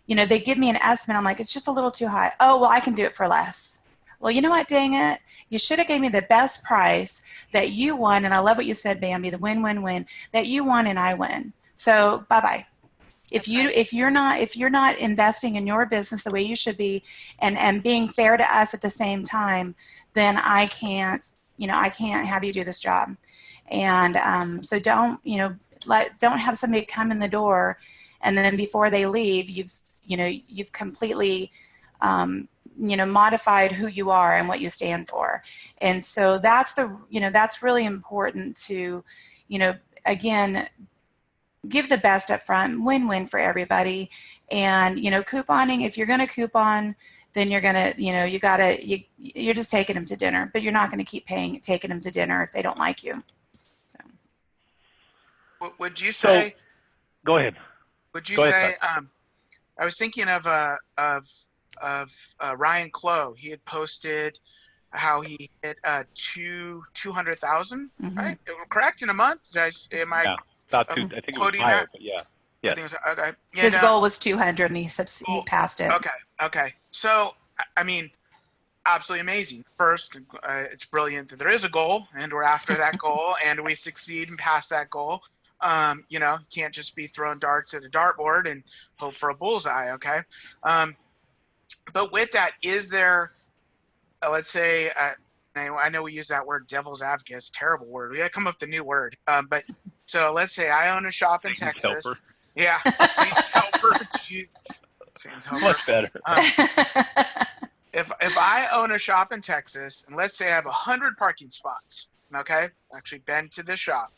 they give me an estimate. I'm like, it's just a little too high. Oh, well, I can do it for less. Well, you know what, dang it. You should have gave me the best price that you won. And I love what you said, Bambi, the win-win-win, that you won and I win. So bye-bye. If you're not investing in your business the way you should be and being fair to us at the same time, then I can't have you do this job. And so don't have somebody come in the door and then before they leave, you've completely modified who you are and what you stand for. And so that's really important to, again, give the best up front, win-win for everybody. And, couponing, if you're going to coupon, then you're going to, you're just taking them to dinner, but you're not going to keep taking them to dinner if they don't like you. So. Would you say, go ahead. Would you say, I was thinking of Ryan Clough. He had posted how he hit 200,000, right? Correct, in a month? Am I? Yeah. About two, I think it was higher, but yeah. Yeah. Okay. Yeah, his goal was 200 and he passed it. Okay. So, I mean, absolutely amazing. First, it's brilliant that there is a goal and we're after that goal and we succeed and pass that goal. You can't just be throwing darts at a dartboard and hope for a bullseye, okay? But with that, is there, let's say, I know we use that word devil's advocate. It's a terrible word. We got to come up with a new word. But so let's say I own a shop in Satan's Texas. helper. Yeah. Satan's helper. Jeez. Satan's helper. Much better. If I own a shop in Texas, and let's say I have 100 parking spots, okay? Actually been to the shop.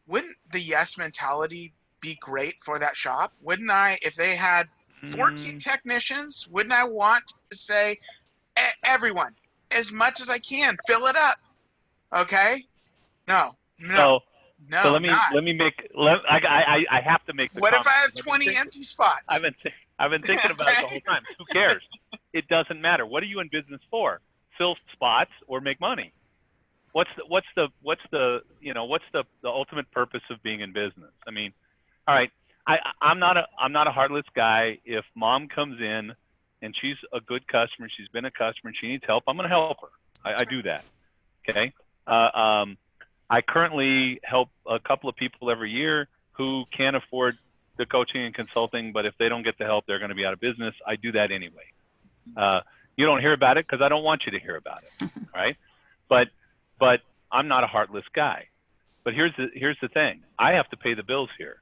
Wouldn't the yes mentality be great for that shop? Wouldn't I, if they had 14 technicians, wouldn't I want to say, everyone, as much as I can, fill it up? Okay? No. So let me I have to make the What comment. if I have 20 empty spots? I've been thinking about it the whole time. Who cares? It doesn't matter. What are you in business for? Fill spots or make money? What's the ultimate purpose of being in business? I mean, all right, I'm not a heartless guy. If mom comes in and she's a good customer, she's been a customer and she needs help, I'm going to help her. I do that. Okay. I currently help a couple of people every year who can't afford the coaching and consulting, but if they don't get the help, they're going to be out of business. I do that anyway. You don't hear about it because I don't want you to hear about it. Right. But I'm not a heartless guy. But here's the thing. I have to pay the bills here.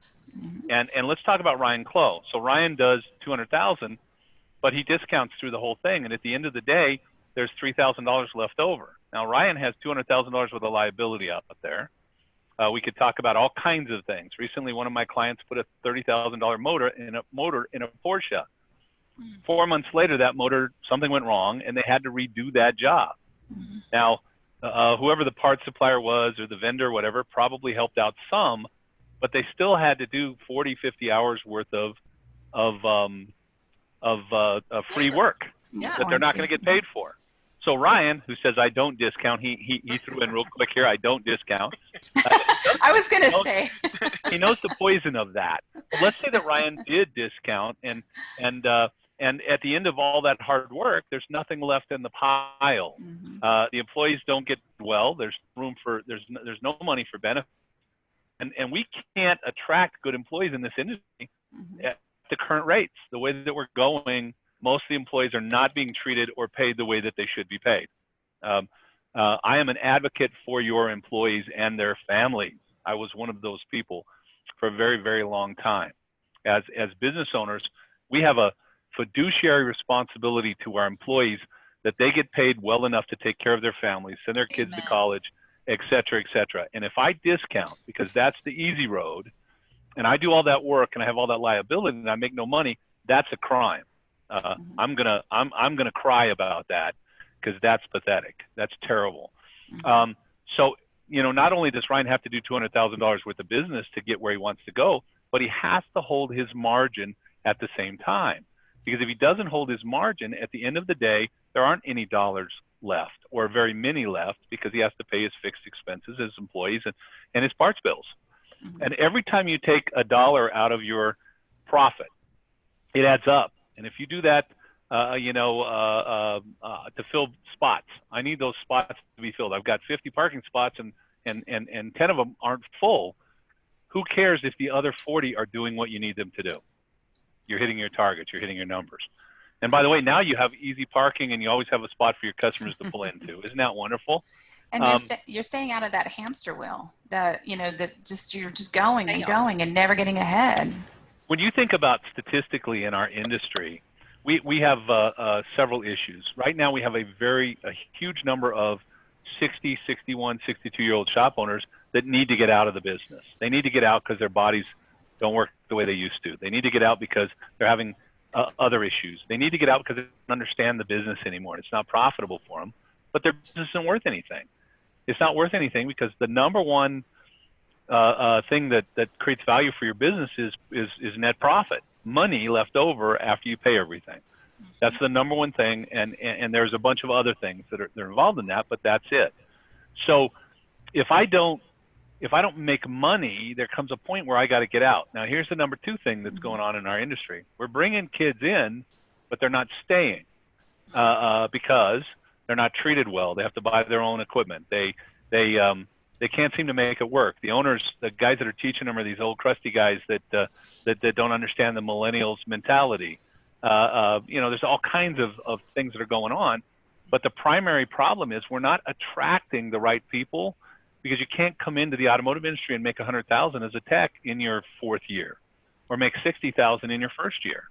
And let's talk about Ryan Clough. So Ryan does 200,000, but he discounts through the whole thing. And at the end of the day, there's $3,000 left over. Now Ryan has $200,000 worth of liability out there. We could talk about all kinds of things. Recently, one of my clients put a $30,000 motor in a Porsche. 4 months later, that motor, something went wrong, and they had to redo that job. Now, whoever the parts supplier was or the vendor, whatever, probably helped out some, but they still had to do 40, 50 hours worth of free work that they're not going to get paid for. So Ryan, who says I don't discount, he threw in real quick here, I don't discount. I was going to say. He knows the poison of that. But let's say that Ryan did discount, and at the end of all that hard work, there's nothing left in the pile. The employees don't get well. There's no money for benefits, and we can't attract good employees in this industry at the current rates. The way that we're going, most of the employees are not being treated or paid the way that they should be paid. I am an advocate for your employees and their families. I was one of those people for a very, very long time. As business owners, we have a fiduciary responsibility to our employees that they get paid well enough to take care of their families, send their kids to college, et cetera, et cetera. And if I discount, because that's the easy road, and I do all that work and I have all that liability and I make no money, that's a crime. I'm gonna cry about that because that's pathetic. That's terrible. So not only does Ryan have to do $200,000 worth of business to get where he wants to go, but he has to hold his margin at the same time. Because if he doesn't hold his margin, at the end of the day, there aren't any dollars left, or very many left, because he has to pay his fixed expenses, his employees, and his parts bills. Mm-hmm. And every time you take a dollar out of your profit, it adds up. And if you do that, to fill spots, I need those spots to be filled. I've got 50 parking spots, and 10 of them aren't full. Who cares if the other 40 are doing what you need them to do? You're hitting your targets, you're hitting your numbers. And by the way, now you have easy parking, and you always have a spot for your customers to pull into. Isn't that wonderful? And you're staying out of that hamster wheel. You're just going and going and never getting ahead. When you think about statistically in our industry, we have several issues. Right now, we have a huge number of 60, 61, 62-year-old shop owners that need to get out of the business. They need to get out because their bodies don't work the way they used to. They need to get out because they're having other issues. They need to get out because they don't understand the business anymore. It's not profitable for them, but their business isn't worth anything. It's not worth anything because the number one thing that creates value for your business is net profit, money left over after you pay everything. That's the number one thing, and there's a bunch of other things that are involved in that, but that's it. So if I don't make money, there comes a point where I got to get out. Now, here's the number two thing that's going on in our industry. We're bringing kids in, but they're not staying because they're not treated well. They have to buy their own equipment. They can't seem to make it work. The owners, the guys that are teaching them, are these old crusty guys that don't understand the millennials mentality. There's all kinds of things that are going on, but the primary problem is we're not attracting the right people, because you can't come into the automotive industry and make $100,000 as a tech in your fourth year, or make $60,000 in your first year.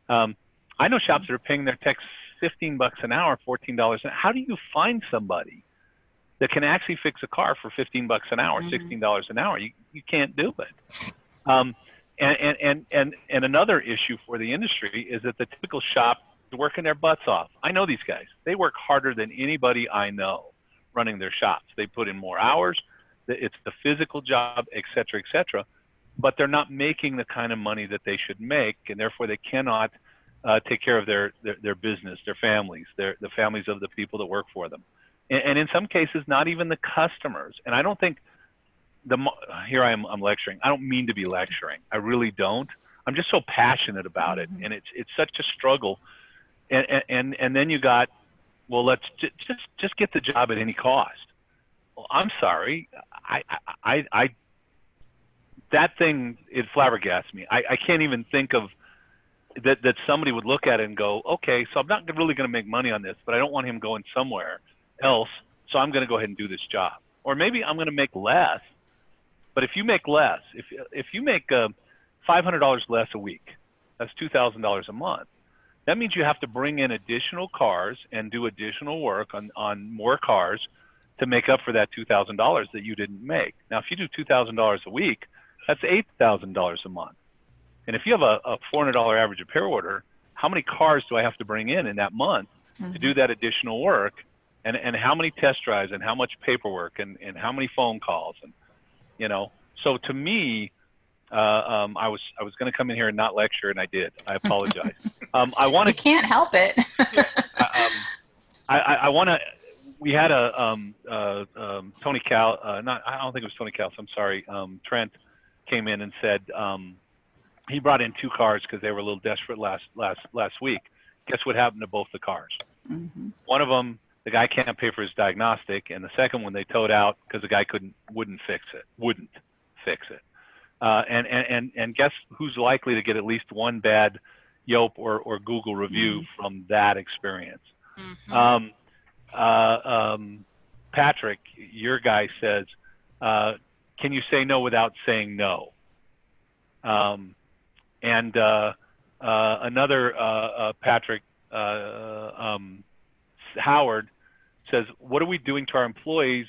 I know shops that are paying their techs $15 an hour, $14 an hour. How do you find somebody that can actually fix a car for $15 an hour, $16 an hour? You can't do it. And another issue for the industry is that the typical shop is working their butts off. I know these guys. They work harder than anybody I know running their shops. They put in more hours. It's the physical job, et cetera, but they're not making the kind of money that they should make, and therefore they cannot take care of their business, their families, the families of the people that work for them. And in some cases, not even the customers. And I don't think here I'm lecturing. I don't mean to be lecturing. I really don't. I'm just so passionate about it, and it's such a struggle. And then you got, well, let's just get the job at any cost. Well, I'm sorry. I that thing, it flabbergasts me. I can't even think of that somebody would look at it and go, okay, so I'm not really going to make money on this, but I don't want him going somewhere else, so I'm going to go ahead and do this job. Or maybe I'm going to make less. But if you make less, if you make $500 less a week, that's $2,000 a month. That means you have to bring in additional cars and do additional work on more cars to make up for that $2,000 that you didn't make. Now, if you do $2,000 a week, that's $8,000 a month. And if you have a $400 average repair order, how many cars do I have to bring in that month to do that additional work? And how many test drives and how much paperwork and how many phone calls? And, so to me, I was going to come in here and not lecture, and I did. I apologize. You can't help it. I want to. We had Tony Cal. I don't think it was Tony Cal. I'm sorry. Trent came in and said he brought in 2 cars because they were a little desperate last week. Guess what happened to both the cars? One of them, the guy can't pay for his diagnostic, and the second one they towed out because the guy wouldn't fix it. And guess who's likely to get at least one bad Yelp or Google review from that experience? Patrick, your guy says, can you say no without saying no? And another Patrick, Howard, says, what are we doing to our employees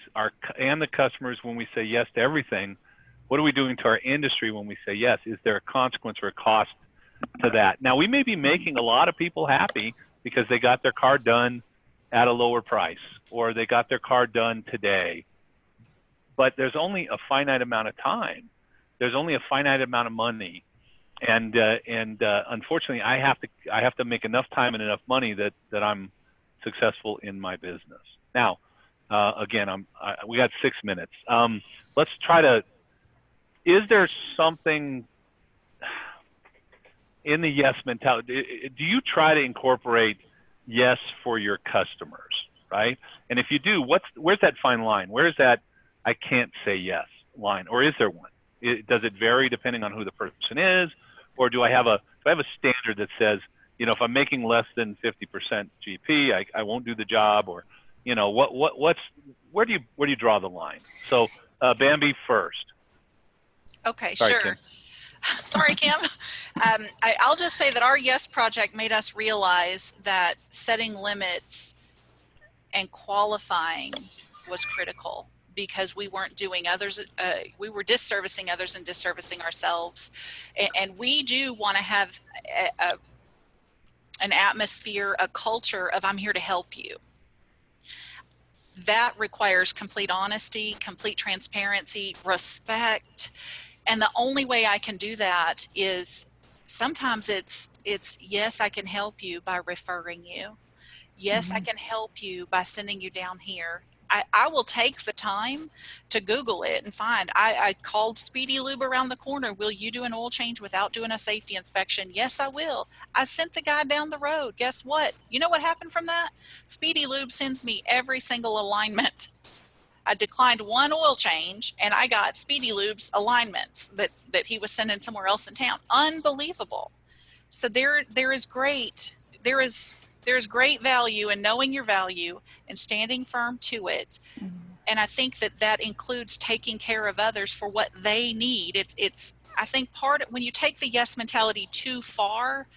and the customers when we say yes to everything? What are we doing to our industry when we say yes? Is there a consequence or a cost to that? Now, we may be making a lot of people happy because they got their car done at a lower price, or they got their car done today. But there's only a finite amount of time. There's only a finite amount of money. And unfortunately, I have to make enough time and enough money that I'm successful in my business. Now, again, we got 6 minutes. Let's try to, is there something in the yes mentality? Do you try to incorporate yes for your customers, right? And if you do, where's that fine line? Where is that I can't say yes line, or is there one? Does it vary depending on who the person is, or do I have a standard that says, you know, if I'm making less than 50% GP, I won't do the job, or, you know, where do you draw the line? So Bambi first. Okay, Sorry, sure. Kim. Sorry, Kim. I'll just say that our Yes Project made us realize that setting limits and qualifying was critical, because we weren't doing others, we were disservicing others and disservicing ourselves. And we do want to have an atmosphere, a culture of I'm here to help you. That requires complete honesty, complete transparency, respect. And the only way I can do that is sometimes it's yes, I can help you by referring you. Yes, I can help you by sending you down here. I will take the time to Google it and find. I called Speedy Lube around the corner. Will you do an oil change without doing a safety inspection? Yes, I will. I sent the guy down the road. Guess what? You know what happened from that? Speedy Lube sends me every single alignment. I declined one oil change, and I got Speedy Lube's alignments that he was sending somewhere else in town. Unbelievable. So there is great value in knowing your value and standing firm to it. And I think that includes taking care of others for what they need. It's I think when you take the yes mentality too far,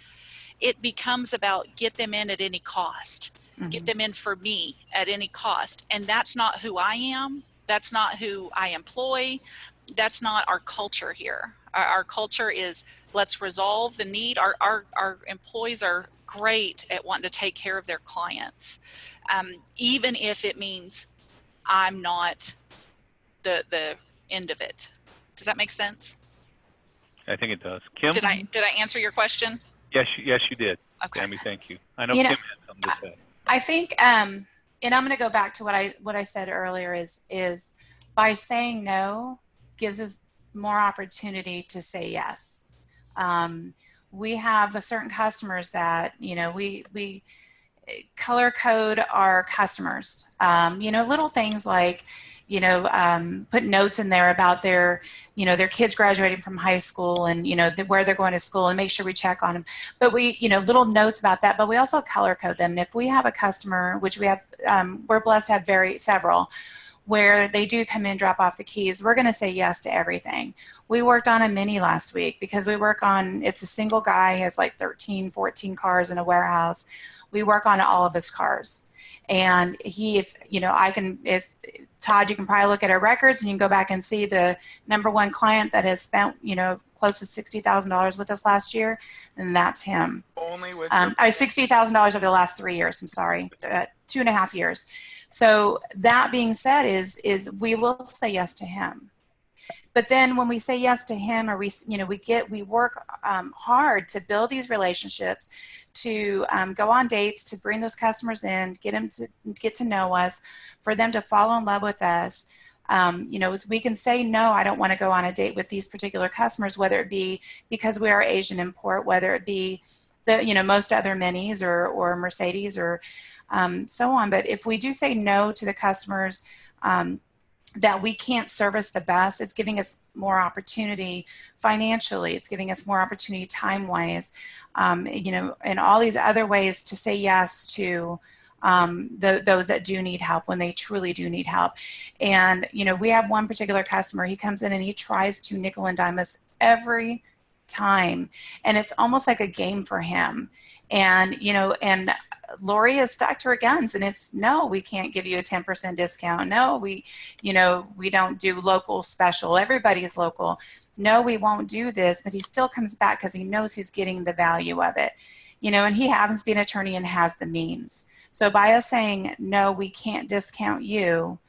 it becomes about get them in at any cost. Get them in for me at any cost. And that's not who I am. That's not who I employ. That's not our culture here. Our culture is let's resolve the need. Our employees are great at wanting to take care of their clients, even if it means I'm not the end of it. Does that make sense? I think it does. Kim? Did I answer your question? Yes, you did. Okay. Tammy, thank you. I know Kim had something to say. I think, and I'm going to go back to what I said earlier is by saying no gives us more opportunity to say yes. We have certain customers that, you know, we color code our customers. You know, little things like, you know, put notes in there about their kids graduating from high school and, you know, where they're going to school, and make sure we check on them. But we, you know, little notes about that, but we also color code them. And if we have a customer, which we have, we're blessed to have several, where they do come in, drop off the keys, we're going to say yes to everything. We worked on a Mini last week because it's a single guy, he has like 13, 14 cars in a warehouse. We work on all of his cars. And if Todd, you can probably look at our records and you can go back and see the number one client that has spent, you know, close to $60,000 with us last year, and that's him. Only with $60,000 over the last 3 years. I'm sorry, 2.5 years. So that being said, is we will say yes to him. But then when we say yes to him, or we work hard to build these relationships, to go on dates, to bring those customers in, get to know us, for them to fall in love with us. You know, we can say, no, I don't want to go on a date with these particular customers, whether it be because we are Asian import, whether it be most other Minis or Mercedes or so on. But if we do say no to the customers that we can't service the best, it's giving us more opportunity financially. It's giving us more opportunity time-wise, and all these other ways to say yes to those that do need help when they truly do need help. And, you know, we have one particular customer, he comes in and he tries to nickel and dime us every time. And it's almost like a game for him. And, you know, and Lori has stuck to her guns, and it's, no, we can't give you a 10% discount. No, we don't do local special. Everybody is local. No, we won't do this. But he still comes back because he knows he's getting the value of it, you know, and he happens to be an attorney and has the means. So by us saying, no, we can't discount you,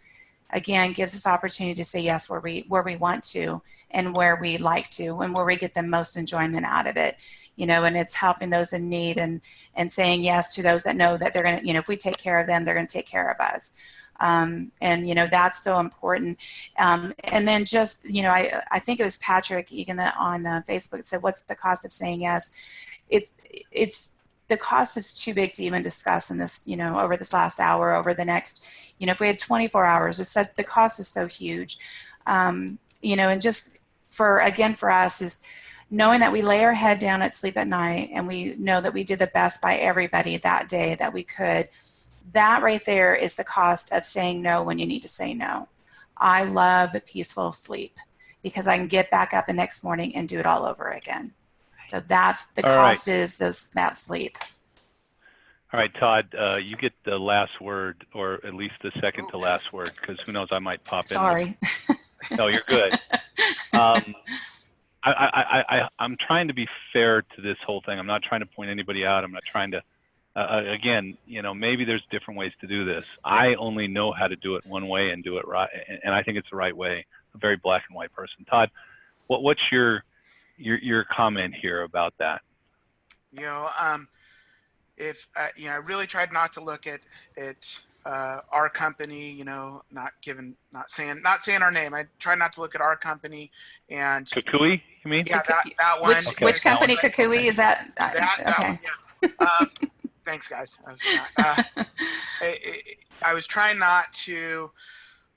again, gives us opportunity to say yes where we want to. and where we like to and where we get the most enjoyment out of it, and it's helping those in need and saying yes to those that know that they're going to, if we take care of them, they're going to take care of us. And that's so important. And then just, I think it was Patrick Egan on Facebook said, what's the cost of saying yes? It's the cost is too big to even discuss in this, over this last hour, over the next, if we had 24 hours, the cost is so huge. And just for us is knowing that we lay our head down at sleep at night and we know that we did the best by everybody that day that we could. That right there is the cost of saying no when you need to say no. I love peaceful sleep because I can get back up the next morning and do it all over again. So that's the cost, is that sleep. All right, Todd, you get the last word, or at least the second to last word, because who knows, I might pop in. Sorry. No, you're good. I'm trying to be fair to this whole thing. I'm not trying to point anybody out. I'm not trying to, again, maybe there's different ways to do this. I only know how to do it one way and do it right, and I think it's the right way. A very black and white person. Todd, what's your comment here about that? If I really tried not to look at our company, not saying our name. I try not to look at our company and Kukui, you mean? Yeah, that one. Which company, Kukui? Is that? That one, yeah. Thanks, guys. I was trying not to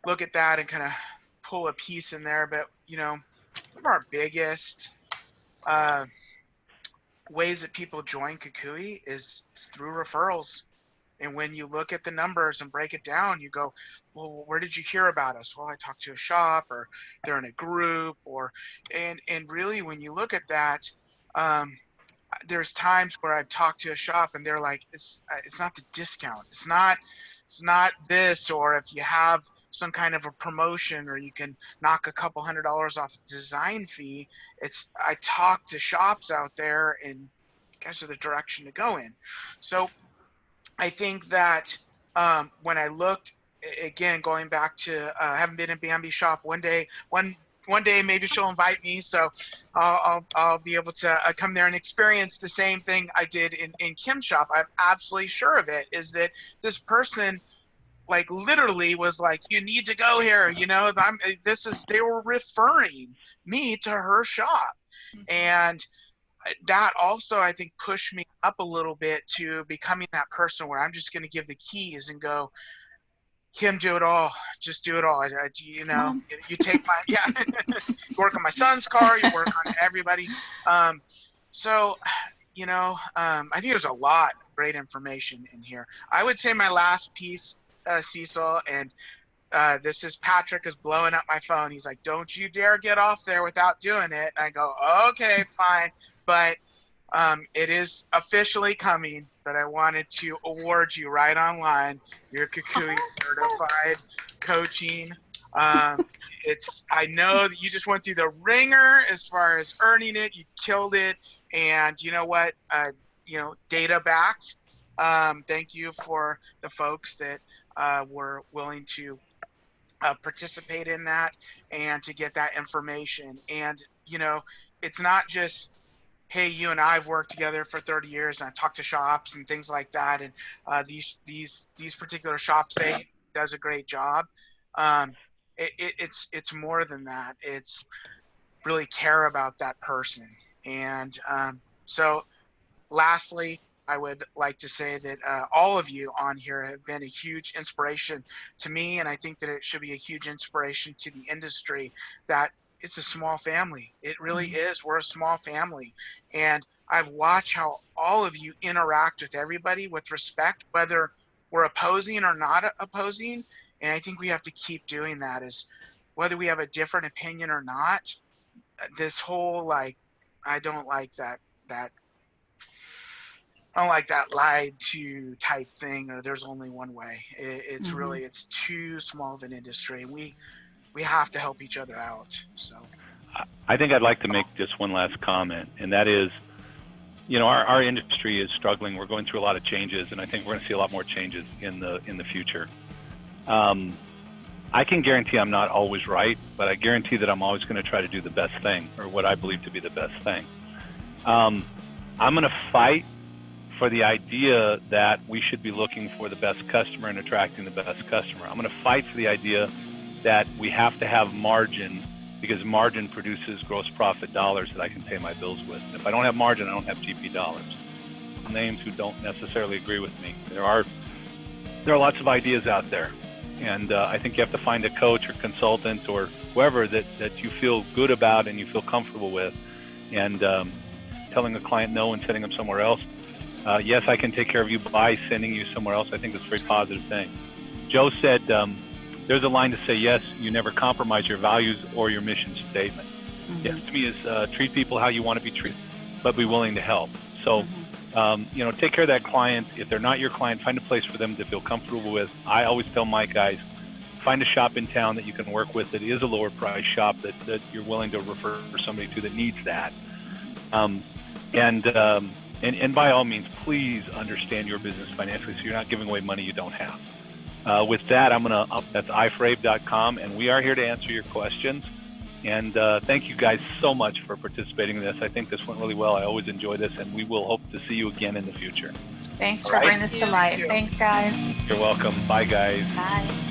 look at that and kind of pull a piece in there, but one of our biggest ways that people join Kukui is through referrals. And when you look at the numbers and break it down, you go, well, where did you hear about us? Well, I talked to a shop, or they're in a group, and really when you look at that, there's times where I've talked to a shop and they're like, it's not the discount. It's not this, or if you have some kind of a promotion or you can knock a couple $100s off the design fee. I talk to shops out there and guess are the direction to go in. So I think that when I looked, again, going back to I haven't been in Bambi shop one day maybe she'll invite me, so I'll be able to come there and experience the same thing I did in Kim's shop. I'm absolutely sure of it, is that this person like literally was like, you need to go here, they were referring me to her shop. And that also, I think, pushed me up a little bit to becoming that person where I'm just going to give the keys and go, Kim, do it all. Just do it all. You take my, you work on my son's car, you work on everybody. I think there's a lot of great information in here. I would say my last piece, Cecil, and this is Patrick is blowing up my phone. He's like, don't you dare get off there without doing it. And I go, okay, fine. But it is officially coming, but I wanted to award you right online your Kukui certified coaching. I know that you just went through the ringer as far as earning it. You killed it. And you know what? Data backed. Thank you for the folks that were willing to participate in that and to get that information. And, it's not just, hey, you and I have worked together for 30 years and I talk to shops and things like that. And these particular shops, they does a great job. It's more than that. It's really care about that person. And so lastly, I would like to say that all of you on here have been a huge inspiration to me, and I think that it should be a huge inspiration to the industry, that it's a small family. It really is. We're a small family. And I've watched how all of you interact with everybody with respect, whether we're opposing or not opposing. And I think we have to keep doing that, is whether we have a different opinion or not. This whole, I don't like that lied to type thing, or there's only one way. It's really, it's too small of an industry. We have to help each other out. So I think I'd like to make just one last comment, and that is, our industry is struggling. We're going through a lot of changes, and I think we're going to see a lot more changes in the future. I can guarantee I'm not always right, but I guarantee that I'm always going to try to do the best thing, or what I believe to be the best thing. I'm going to fight for the idea that we should be looking for the best customer and attracting the best customer. I'm going to fight for the idea that we have to have margin, because margin produces gross profit dollars that I can pay my bills with. And if I don't have margin, I don't have GP dollars. Names who don't necessarily agree with me. There are lots of ideas out there. And I think you have to find a coach or consultant or whoever that you feel good about and you feel comfortable with. And telling a client no and sending them somewhere else. Yes, I can take care of you by sending you somewhere else. I think that's a very positive thing. Joe said, there's a line to say, yes, you never compromise your values or your mission statement. Mm-hmm. Yes, to me is treat people how you want to be treated, but be willing to help. So, take care of that client. If they're not your client, find a place for them to feel comfortable with. I always tell my guys, find a shop in town that you can work with that is a lower price shop that you're willing to refer somebody to that needs that. And by all means, please understand your business financially so you're not giving away money you don't have. With that, that's ifrabe.com, and we are here to answer your questions. And thank you guys so much for participating in this. I think this went really well. I always enjoy this, and we will hope to see you again in the future. Thanks for bringing this to light. Thanks, guys. You're welcome. Bye, guys. Bye.